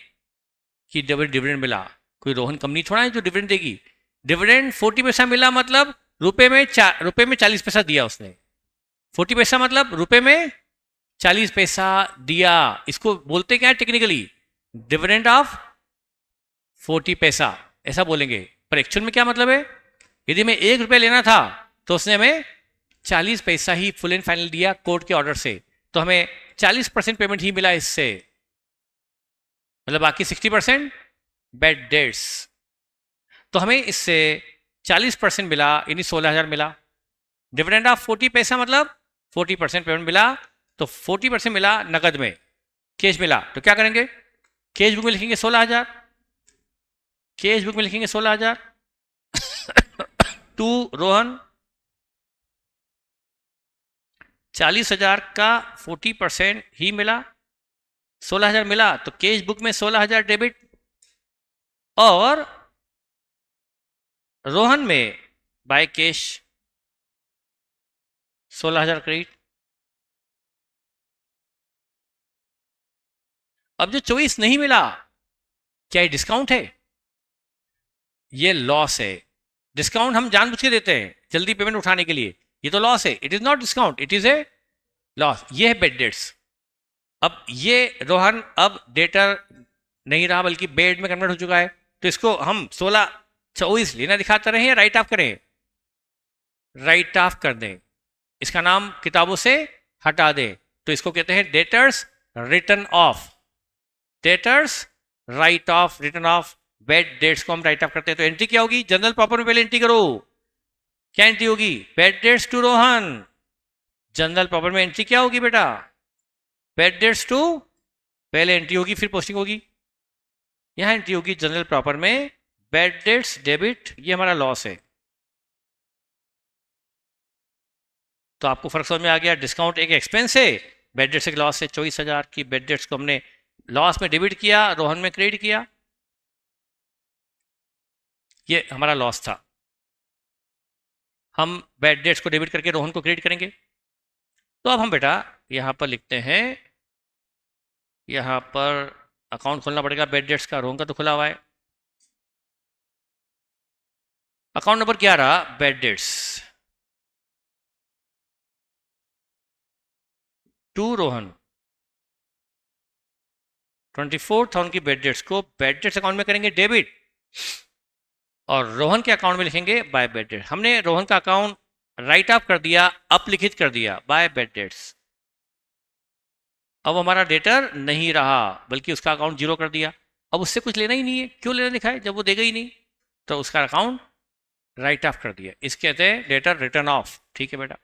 कि डिविडेंड मिला, कोई रोहन कंपनी थोड़ा है जो डिविडेंड देगी। डिविडेंड 40 पैसा मिला, मतलब रुपए में 40 पैसा दिया उसने। 40 पैसा मतलब रुपए में 40 पैसा दिया। इसको बोलते क्या है टेक्निकली, डिविडेंड ऑफ 40 पैसा, ऐसा बोलेंगे। पर एक्चुअल में क्या मतलब है, यदि मैं 1 रुपया लेना था तो उसने हमें 40 पैसा ही फुल एंड फाइनल दिया कोर्ट के ऑर्डर से, तो हमें 40% पेमेंट ही मिला इससे, मतलब बाकी 60% बैड डेट्स। तो हमें इससे 40% मिला, यानी 16,000 मिला। डिविडेंड ऑफ 40 पैसा मतलब 40% पेमेंट मिला, तो 40% मिला नकद में, कैश मिला। तो क्या करेंगे, कैश बुक में लिखेंगे 16,000, कैश बुक में लिखेंगे 16,000 टू रोहन। 40,000 का 40% ही मिला, 16,000 मिला, तो कैश बुक में 16,000 डेबिट और रोहन में बाय कैश 16,000 क्रेडिट। अब जो चॉइस नहीं मिला, क्या ये डिस्काउंट है? ये लॉस है। डिस्काउंट हम जानबूझ के देते हैं जल्दी पेमेंट उठाने के लिए, ये तो लॉस है। It is not discount, it is a loss. ये है बेड डेट्स। अब ये रोहन अब डेटर नहीं रहा बल्कि बेड में कन्वर्ट हो चुका है, तो इसको हम 16-24 लेना दिखाते रहे, राइट ऑफ करें, राइट ऑफ कर दें, इसका नाम किताबों से हटा दें। तो इसको कहते हैं debtors return of, debtors right of, return of bad debts को हम राइट ऑफ करते हैं। तो एंट्री क्या होगी, जनरल प्रॉपर में पहले एंट्री करो। क्या एंट्री होगी, bad debts to Rohan. Journal proper में एंट्री क्या होगी बेटा, बेड डेट्स टू, पहले एंट्री होगी फिर पोस्टिंग होगी। यहां एंट्री होगी जनरल प्रॉपर में बेड डेट्स डेबिट, ये हमारा लॉस है। तो आपको फर्क समझ में आ गया, डिस्काउंट एक एक्सपेंस है, बेड डेट्स एक लॉस है। 24,000 की बेड डेट्स को हमने लॉस में डेबिट किया, रोहन में क्रेडिट किया, ये हमारा लॉस था। हम बेड डेट्स को डेबिट करके रोहन को क्रेडिट करेंगे। तो अब हम बेटा यहां पर लिखते हैं, यहां पर अकाउंट खोलना पड़ेगा बेड डेट्स का, रोहन का तो खुला हुआ है। अकाउंट नंबर क्या रहा, बेड डेट्स टू रोहन। 24,000 की बेड डेट्स को बेड डेट्स अकाउंट में करेंगे डेबिट और रोहन के अकाउंट में लिखेंगे बाय बेड डेट्स। हमने रोहन का अकाउंट राइट ऑफ कर दिया, अपलिखित कर दिया बाय बेड डेट्स। अब हमारा डेटर नहीं रहा बल्कि उसका अकाउंट जीरो कर दिया। अब उससे कुछ लेना ही नहीं है, क्यों लेना लिखा है जब वो देगा ही नहीं, तो उसका अकाउंट राइट ऑफ कर दिया। इसके कहते हैं डेटर रिटर्न ऑफ। ठीक है बेटा,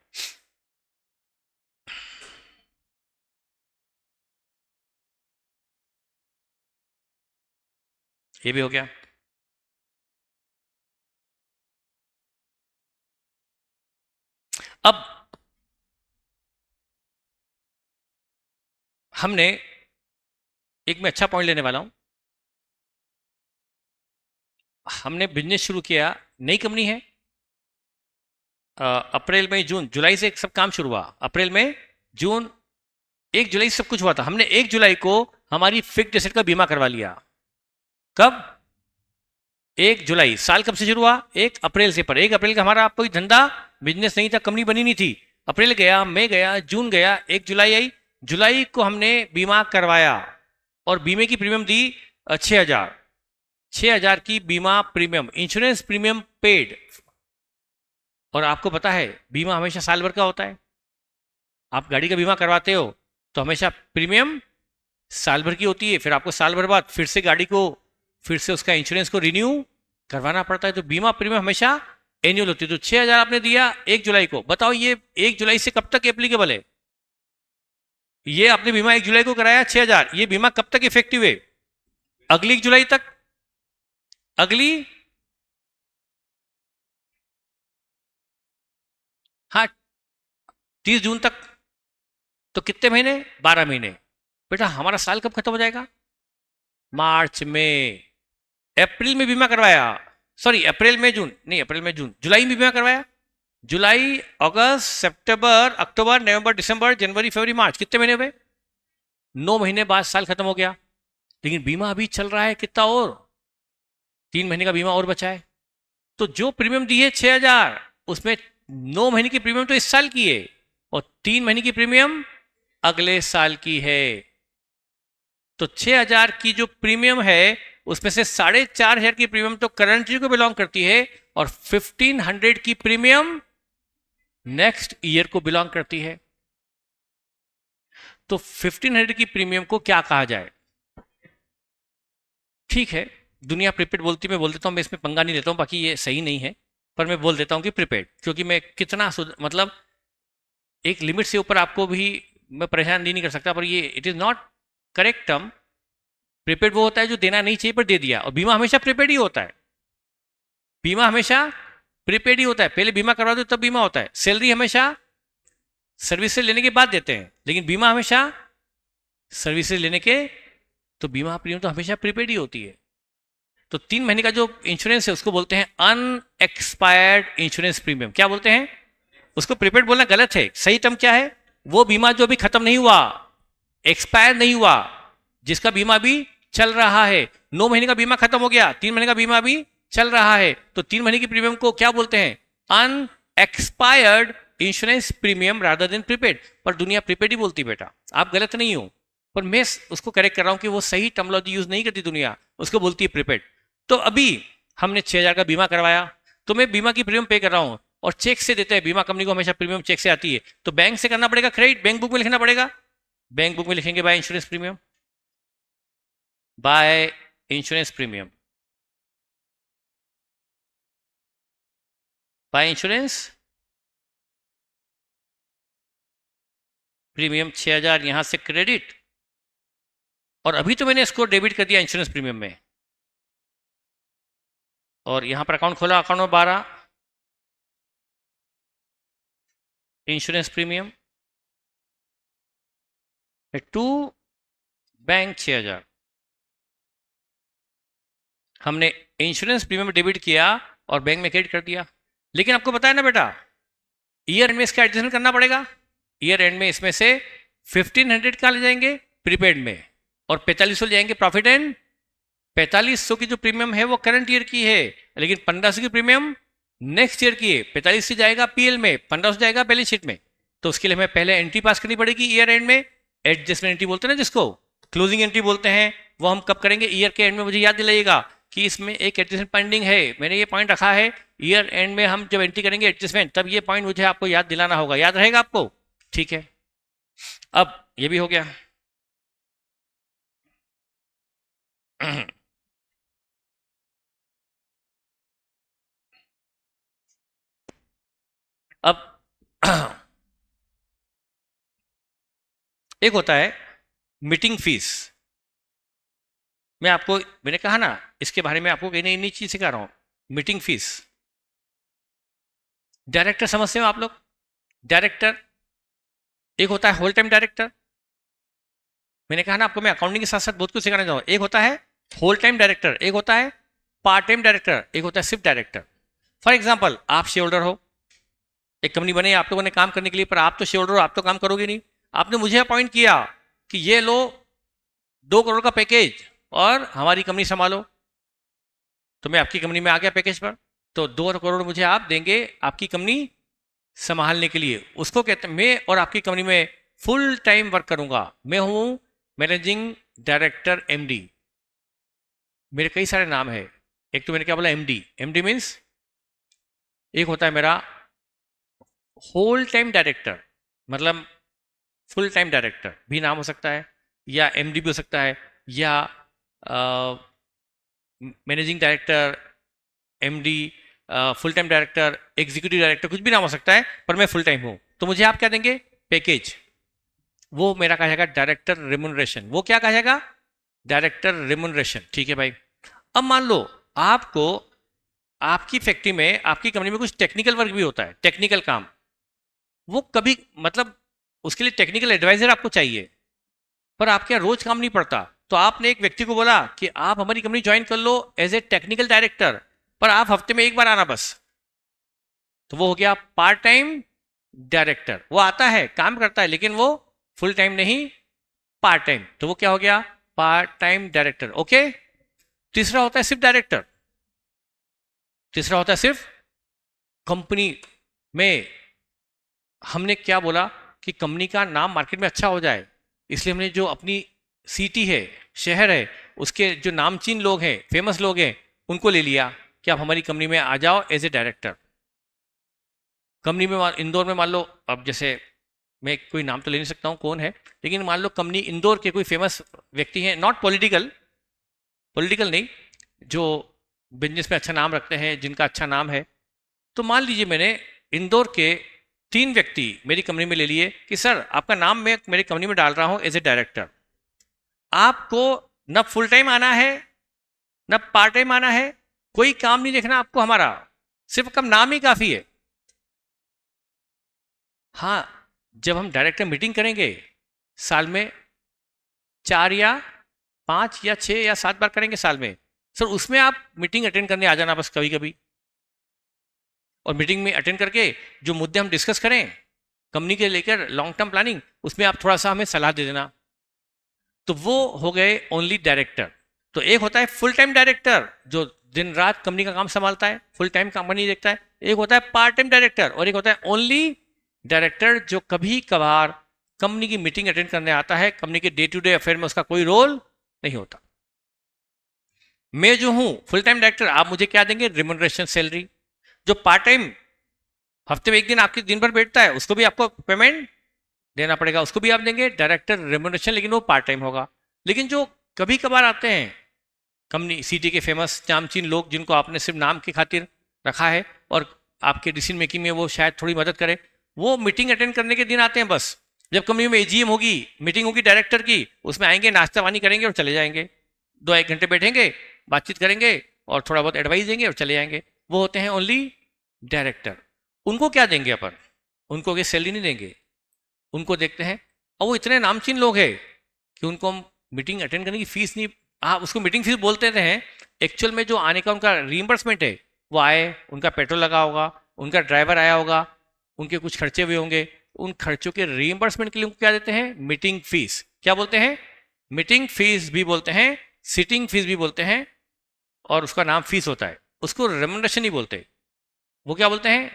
ये भी हो गया। अब हमने एक मैं अच्छा पॉइंट लेने वाला हूं। हमने बिजनेस शुरू किया, नई कंपनी है, अप्रैल मई जून जुलाई से सब काम शुरू हुआ। अप्रैल में जून 1 जुलाई से सब कुछ हुआ था। हमने 1 जुलाई को हमारी फिक्स्ड एसेट का बीमा करवा लिया। कब? 1 जुलाई। साल कब से शुरू हुआ? 1 अप्रैल से। पर 1 अप्रैल का हमारा कोई धंधा बिजनेस नहीं था, कंपनी बनी नहीं थी। अप्रैल गया, मई गया, जून गया, 1 जुलाई आई। जुलाई को हमने बीमा करवाया और बीमे की प्रीमियम दी 6,000। 6,000 की बीमा प्रीमियम, इंश्योरेंस प्रीमियम पेड। और आपको पता है बीमा हमेशा साल भर का होता है। आप गाड़ी का बीमा करवाते हो तो हमेशा प्रीमियम साल भर की होती है, फिर आपको साल भर बाद फिर से गाड़ी को, फिर से उसका इंश्योरेंस को रिन्यू करवाना पड़ता है। तो बीमा प्रीमियम हमेशा एनुअल होती है। तो 6,000 आपने दिया 1 जुलाई को, बताओ ये 1 जुलाई से कब तक एप्लीकेबल है? ये आपने बीमा 1 जुलाई को कराया 6,000, ये बीमा कब तक इफेक्टिव है? अगली 1 जुलाई तक, अगली, हाँ, 30 जून तक। तो कितने महीने? 12 महीने। बेटा हमारा साल कब खत्म हो जाएगा? मार्च में। अप्रैल में बीमा करवाया, सॉरी अप्रैल में जून नहीं, अप्रैल में जून, जुलाई में बीमा करवाया। जुलाई, अगस्त, सितंबर, अक्टूबर, नवंबर, दिसंबर, जनवरी, फरवरी, मार्च, कितने महीने हुए? 9 महीने बाद साल खत्म हो गया। लेकिन बीमा अभी चल रहा है कितना और? 3 महीने का बीमा और बचा है। तो जो प्रीमियम दी है 6,000, उसमें 9 महीने की प्रीमियम तो इस साल की है और 3 महीने की प्रीमियम अगले साल की है। तो 6,000 की जो प्रीमियम है उसमें से 4,500 की प्रीमियम तो करंट ईयर को बिलोंग करती है और 1,500 की प्रीमियम नेक्स्ट ईयर को बिलोंग करती है। तो 1,500 की प्रीमियम को क्या कहा जाए? ठीक है, दुनिया प्रीपेड बोलती, मैं बोल देता हूं, मैं इसमें पंगा नहीं लेता हूं, बाकी ये सही नहीं है, पर मैं बोल देता हूं कि प्रीपेड, क्योंकि मैं कितना मतलब एक लिमिट से ऊपर आपको भी मैं परेशान नहीं कर सकता, पर ये it is not correct term. Prepaid वो होता है जो देना नहीं चाहिए पर दे दिया, और बीमा हमेशा प्रीपेड ही होता है। बीमा हमेशा प्रीपेड ही होता है, पहले बीमा करवा दो तब बीमा होता है। सैलरी हमेशा सर्विसेज लेने के बाद देते हैं, लेकिन बीमा हमेशा सर्विसेज लेने के, तो बीमा प्रीमियम तो हमेशा प्रीपेड ही होती है। तो 3 महीने का जो इंश्योरेंस है उसको बोलते हैं अनएक्सपायर्ड इंश्योरेंस प्रीमियम। क्या बोलते हैं उसको? प्रीपेड बोलना गलत है, सही टर्म क्या है? वो बीमा जो अभी खत्म नहीं हुआ, एक्सपायर नहीं हुआ, जिसका बीमा भी चल रहा है। 9 महीने का बीमा खत्म हो गया, 3 महीने का बीमा भी चल रहा है, तो 3 महीने की प्रीमियम को क्या बोलते हैं? Unexpired insurance premium rather than prepaid. पर दुनिया प्रीपेड ही बोलती बेटा, आप गलत नहीं हो, पर मैं उसको करेक्ट कर रहा हूं कि वो सही टर्मोलॉजी यूज नहीं करती दुनिया, उसको बोलती है प्रीपेड। तो अभी हमने 6,000 का बीमा करवाया, तो मैं बीमा की प्रीमियम पे कर रहा हूं और चेक से देते हैं, बीमा कंपनी को हमेशा प्रीमियम चेक से आती है, तो बैंक से करना पड़ेगा क्रेडिट, बैंक बुक में लिखना पड़ेगा। बैंक बुक में लिखेंगे by insurance premium, by insurance premium, by insurance premium 6,000 यहां से क्रेडिट, और अभी तो मैंने इसको डेबिट कर दिया इंश्योरेंस प्रीमियम में, और यहां पर अकाउंट खोला, अकाउंट में 12 इंश्योरेंस प्रीमियम टू बैंक 6,000। हमने इंश्योरेंस प्रीमियम डेबिट किया और बैंक में क्रेडिट कर दिया। लेकिन आपको पता है ना बेटा, ईयर एंड में इसका एडजस्टमेंट करना पड़ेगा। ईयर एंड में इसमें से 1,500 कहाँ ले जाएंगे? प्रीपेड में, और 4,500 ले जाएंगे प्रॉफिट एंड। 4,500 की जो प्रीमियम है वो करंट ईयर की है, लेकिन 1,500 की प्रीमियम नेक्स्ट ईयर की है। 45 से जाएगा पीएल में, 1,500 जाएगा बैलेंस शीट में। तो उसके लिए हमें पहले एंट्री पास करनी पड़ेगी ईयर एंड में, एडजस्टमेंट एंट्री बोलते हैं ना जिसको, क्लोजिंग एंट्री बोलते हैं। वो हम कब करेंगे? ईयर के एंड में। मुझे याद दिलाइएगा कि इसमें एक एडजस्टमेंट पेंडिंग है, मैंने ये पॉइंट रखा है। ईयर एंड में हम जब एंट्री करेंगे एडजस्टमेंट, तब ये पॉइंट मुझे आपको याद दिलाना होगा, याद रहेगा आपको? ठीक है, अब ये भी हो गया। अब एक होता है मीटिंग फीस। मैंने कहा ना, इसके बारे में आपको कहीं नई नई चीज सिखा रहा हूं। मीटिंग फीस, डायरेक्टर समझते हो आप लोग? डायरेक्टर, एक होता है होल टाइम डायरेक्टर। मैंने कहा ना आपको, मैं अकाउंटिंग के साथ साथ बहुत कुछ सिखाना चाहूंगा। एक होता है होल टाइम डायरेक्टर, एक होता है पार्ट टाइम डायरेक्टर, एक होता है सिर्फ डायरेक्टर। फॉर एग्जाम्पल, आप शेयर होल्डर हो, एक कंपनी बने आप लोगों ने काम करने के लिए, पर आप तो शेयर होल्डर हो, आप तो काम करोगे नहीं। आपने मुझे अपॉइंट किया कि ये लो 2 करोड़ का पैकेज और हमारी कंपनी संभालो, तो मैं आपकी कंपनी में आ गया पैकेज पर। तो 2 करोड़ मुझे आप देंगे आपकी कंपनी संभालने के लिए। उसको कहते हैं, मैं और आपकी कंपनी में फुल टाइम वर्क करूंगा। मैं हूं मैनेजिंग डायरेक्टर, एमडी। मेरे कई सारे नाम है। एक तो मैंने क्या बोला, एमडी। एमडी मीन्स एक होता है मेरा होल टाइम डायरेक्टर, मतलब फुल टाइम डायरेक्टर भी नाम हो सकता है, या एमडी भी हो सकता है, या managing director, MD, full time director, executive director, कुछ भी नाम हो सकता है, पर मैं फुल टाइम हूं। तो मुझे आप क्या देंगे? पैकेज। वो मेरा कहा जाएगा डायरेक्टर रिम्यूनरेशन। वो क्या कहा जाएगा? Director remuneration. ठीक है भाई। अब मान लो आपको आपकी फैक्ट्री में, आपकी कंपनी में कुछ टेक्निकल वर्क भी होता है, टेक्निकल काम। वो कभी, मतलब उसके लिए टेक्निकल एडवाइजर आपको चाहिए, पर आपके यहाँ रोज काम नहीं पड़ता। तो आपने एक व्यक्ति को बोला कि आप हमारी कंपनी ज्वाइन कर लो एज ए टेक्निकल डायरेक्टर, पर आप हफ्ते में एक बार आना बस। तो वो हो गया पार्ट टाइम डायरेक्टर। वो आता है, काम करता है, लेकिन वो फुल टाइम नहीं, पार्ट टाइम। तो वो क्या हो गया? Part time director. ओके। तीसरा होता है सिर्फ डायरेक्टर। तीसरा होता है सिर्फ कंपनी में, हमने क्या बोला कि कंपनी का नाम मार्केट में अच्छा हो जाए, इसलिए हमने जो अपनी सिटी है, शहर है, उसके जो नामचीन लोग हैं, फेमस लोग हैं, उनको ले लिया कि आप हमारी कंपनी में आ जाओ एज ए डायरेक्टर। कंपनी में इंदौर में मान लो, अब जैसे मैं कोई नाम तो ले नहीं सकता हूँ कौन है, लेकिन मान लो कंपनी इंदौर के कोई फेमस व्यक्ति हैं, नॉट पॉलिटिकल, पॉलिटिकल नहीं, जो बिजनेस में अच्छा नाम रखते हैं, जिनका अच्छा नाम है। तो मान लीजिए मैंने इंदौर के 3 व्यक्ति मेरी कंपनी में ले लिए कि सर आपका नाम मैं मेरी कंपनी में डाल रहा हूं एज ए डायरेक्टर। आपको न फुल टाइम आना है, न पार्ट टाइम आना है, कोई काम नहीं देखना आपको हमारा, सिर्फ कम नाम ही काफी है। हाँ, जब हम डायरेक्टर मीटिंग करेंगे साल में 4 या 5 या 6 या 7 बार करेंगे साल में, सर उसमें आप मीटिंग अटेंड करने आ जाना बस कभी कभी। और मीटिंग में अटेंड करके जो मुद्दे हम डिस्कस करें कंपनी के लेकर लॉन्ग टर्म प्लानिंग, उसमें आप थोड़ा सा हमें सलाह दे देना। तो वो हो गए ओनली डायरेक्टर। तो एक होता है फुल टाइम डायरेक्टर जो दिन रात कंपनी का काम संभालता है, फुल टाइम कंपनी देखता है। एक होता है पार्ट टाइम डायरेक्टर, और एक होता है ओनली डायरेक्टर जो कभी कभार कंपनी की मीटिंग अटेंड करने आता है, कंपनी के डे टू डे अफेयर में उसका कोई रोल नहीं होता। मैं जो हूं फुल टाइम डायरेक्टर, आप मुझे क्या देंगे? Remuneration, salary. जो पार्ट टाइम हफ्ते में एक दिन आपके दिन भर बैठता है, उसको भी आपको पेमेंट देना पड़ेगा, उसको भी आप देंगे डायरेक्टर रेम्युनरेशन, लेकिन वो पार्ट टाइम होगा। लेकिन जो कभी कभार आते हैं कंपनी सिटी के फेमस नामचीन लोग, जिनको आपने सिर्फ नाम की खातिर रखा है और आपके डिसीजन मेकिंग में वो शायद थोड़ी मदद करे, वो मीटिंग अटेंड करने के दिन आते हैं बस। जब कंपनी में एजीएम होगी, मीटिंग होगी डायरेक्टर की, उसमें आएंगे, नाश्ता पानी करेंगे और चले जाएंगे। 2-1 घंटे बैठेंगे, बातचीत करेंगे और थोड़ा बहुत एडवाइस देंगे और चले जाएंगे। वो होते हैं ओनली डायरेक्टर। उनको क्या देंगे अपन? उनको ये सैलरी नहीं देंगे, उनको देखते हैं, और वो इतने नामचीन लोग हैं कि उनको हम मीटिंग अटेंड करने की फीस नहीं, हाँ उसको मीटिंग फीस बोलते हैं, एक्चुअल में जो आने का उनका रीइंबर्समेंट है, वो आए, उनका पेट्रोल लगा होगा, उनका ड्राइवर आया होगा, उनके कुछ खर्चे हुए होंगे, उन खर्चों के रीइंबर्समेंट के लिए उनको क्या देते हैं? Meeting fees. क्या बोलते हैं? मीटिंग फीस भी बोलते हैं, सिटिंग फीस भी बोलते हैं, और उसका नाम फीस होता है, उसको रेम्युनरेशन नहीं बोलते। वो क्या बोलते हैं?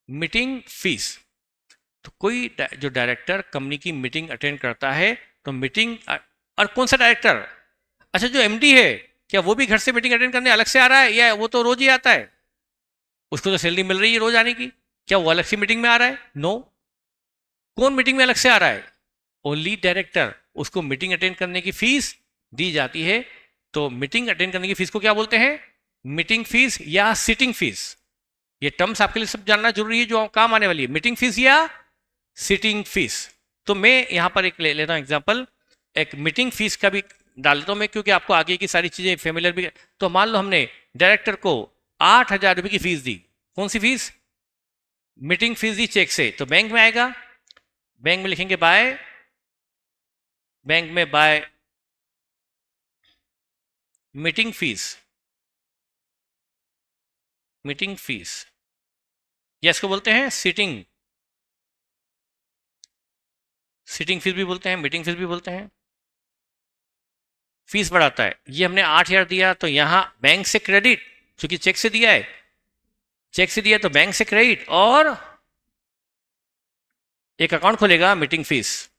Meeting fees. तो कोई जो डायरेक्टर कंपनी की मीटिंग अटेंड करता है, तो मीटिंग, और कौन सा डायरेक्टर? अच्छा, जो एमडी है, क्या वो भी घर से मीटिंग अटेंड करने अलग से आ रहा है, या वो तो रोज ही आता है, उसको तो सैलरी मिल रही है रोज आने की, क्या वो अलग से मीटिंग में आ रहा है? नो। कौन मीटिंग में अलग से आ रहा है? Only director. उसको मीटिंग अटेंड करने की फीस दी जाती है। तो मीटिंग अटेंड करने की फीस को क्या बोलते हैं? मीटिंग फीस या सिटिंग फीस। ये टर्म्स आपके लिए सब जानना जरूरी है जो काम आने वाली है, मीटिंग फीस या सिटिंग फीस। तो मैं यहाँ पर एक ले लेता हूँ एग्जाम्पल, एक मीटिंग फीस का भी डाल देता हूँ मैं, क्योंकि आपको आगे की सारी चीजें फेमिलियर भी। तो मान लो हमने डायरेक्टर को 8,000 रुपये की फीस दी। कौन सी फीस? मीटिंग फीस दी चेक से। तो बैंक में आएगा, बैंक में लिखेंगे बाय, बैंक में by meeting fees, meeting fees, या इसको बोलते हैं सिटिंग, सिटिंग फीस भी बोलते हैं, मीटिंग फीस भी बोलते हैं। फीस बढ़ाता है। ये हमने 8,000 दिया तो यहां बैंक से क्रेडिट, क्योंकि चेक से दिया है, चेक से दिया तो बैंक से क्रेडिट, और एक अकाउंट खोलेगा meeting fees,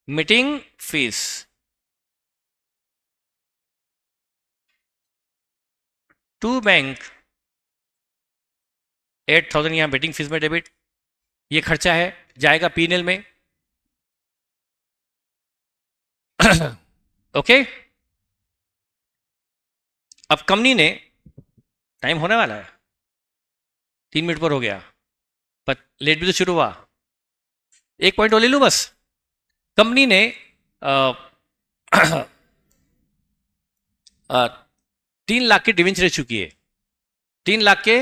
meeting fees, to bank 8,000 यहां मीटिंग फीस में डेबिट। ये खर्चा है, जाएगा पीएनएल में। ओके। अब कंपनी ने, टाइम होने वाला है, 3 मिनट पर हो गया, पर लेट भी तो शुरू हुआ। एक पॉइंट और ले लूं बस। कंपनी ने 3 लाख के डिवेंचर इशू किए, 3 लाख के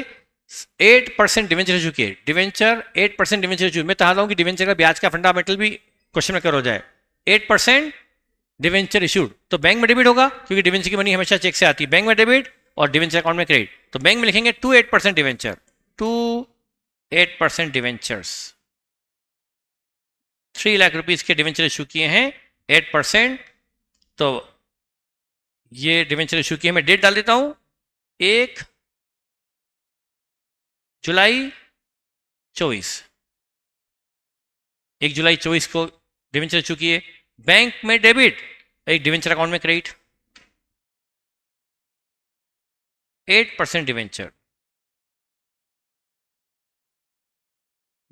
8% डिवेंचर इशू किए। डिवेंचर 8% डिवेंचर इशू, मैं चाहता हूं कि डिवेंचर का ब्याज का फंडामेंटल भी क्वेश्चन में कर हो जाए। 8% डिवेंचर इशूड, तो बैंक में डेबिट होगा, क्योंकि डिवेंचर की मनी हमेशा चेक से आती है। बैंक में डेबिट और डिवेंचर अकाउंट में क्रेडिट। तो बैंक में लिखेंगे 8% डिवेंचर, 8% डिवेंचर्स, 3 लाख रुपीज के डिवेंचर इशू किए हैं 8%। तो ये डिवेंचर इशू किए, मैं डेट डाल देता हूं 1 जुलाई 24, 1 जुलाई 24 को डिवेंचर इशू किए। बैंक में डेबिट, एक डिवेंचर अकाउंट में credit, 8% debenture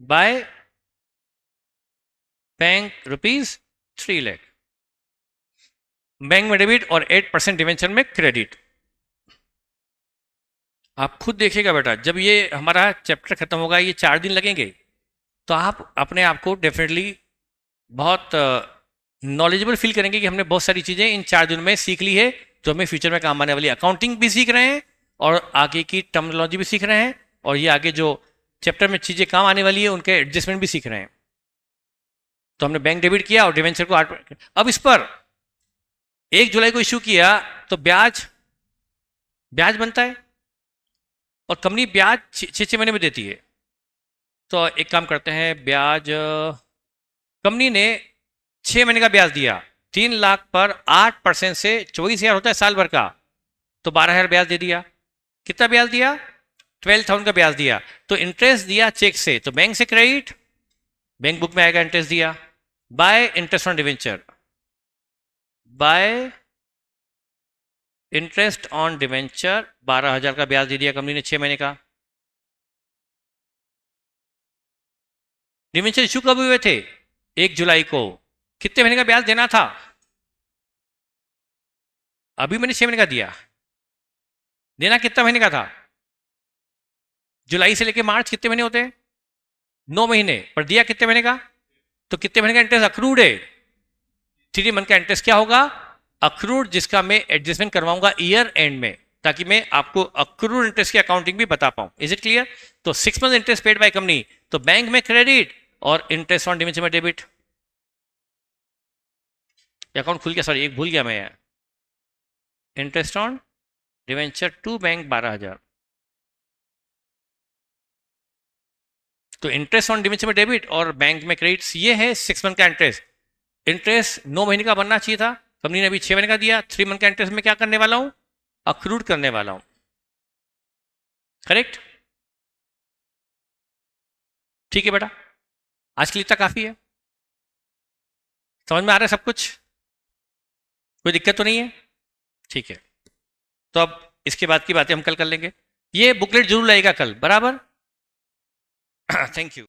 by bank ₹3 lakh, bank में डेबिट और 8% डिवेंचर में क्रेडिट। आप खुद देखिएगा बेटा, जब ये हमारा चैप्टर खत्म होगा, ये 4 दिन लगेंगे, तो आप अपने आप को डेफिनेटली बहुत नॉलेजेबल फील करेंगे कि हमने बहुत सारी चीजें इन 4 दिन में सीख ली है, जो हमें फ्यूचर में काम आने वाली है। अकाउंटिंग भी सीख रहे हैं और आगे की टर्मिनोलॉजी भी सीख रहे हैं, और ये आगे जो चैप्टर में चीजें काम आने वाली है उनके एडजस्टमेंट भी सीख रहे हैं। तो हमने बैंक डेबिट किया और डिवेंचर को 8। अब इस पर 1 जुलाई को इश्यू किया तो ब्याज, ब्याज बनता है, और कंपनी ब्याज 6 महीने में देती है। तो एक काम करते हैं, ब्याज कंपनी ने 6 महीने का ब्याज दिया, 3 लाख पर 8% से 24,000 होता है साल भर का, तो 12,000 ब्याज दे दिया। कितना ब्याज दिया? 12,000 का ब्याज दिया। तो इंटरेस्ट दिया चेक से, तो बैंक से क्रेडिट, बैंक बुक में आएगा इंटरेस्ट दिया, bye interest on debenture, bye interest on debenture 12,000 का ब्याज दे दिया कंपनी ने 6 महीने का। डिवेंचर इशू कब हुए थे? 1 जुलाई को। कितने महीने का ब्याज देना था? अभी मैंने 6 महीने का दिया। देना कितना महीने का था? जुलाई से लेके मार्च कितने महीने होते हैं? 9 महीने। पर दिया कितने महीने का? तो कितने महीने का इंटरेस्ट अक्रूड है? 3 मंथ का इंटरेस्ट क्या होगा? अक्रूड, जिसका मैं एडजस्टमेंट करवाऊंगा ईयर एंड में, ताकि मैं आपको अक्रूड इंटरेस्ट की अकाउंटिंग भी बता पाऊं। Is it clear? तो 6 month interest paid by company, तो बैंक में क्रेडिट और इंटरेस्ट ऑन डिवेंचर में डेबिट। अकाउंट खुल गया, सॉरी एक भूल गया मैं, interest on debenture to bank 12,000, तो इंटरेस्ट ऑन डिवेंचर में डेबिट और बैंक में क्रेडिट। ये है 6 मंथ का इंटरेस्ट। इंटरेस्ट 9 महीने का बनना चाहिए था, कंपनी ने अभी 6 महीने का दिया। 3 मंथ का इंटरेस्ट में क्या करने वाला हूं? अक्रूड करने वाला हूं। करेक्ट? ठीक है बेटा, आज के लिए इतना काफी है। समझ में आ रहा है सब कुछ? कोई दिक्कत तो नहीं है? ठीक है, तो अब इसके बाद की बातें हम कल कर लेंगे। ये बुकलेट जरूर लाएगा कल, बराबर? Thank you.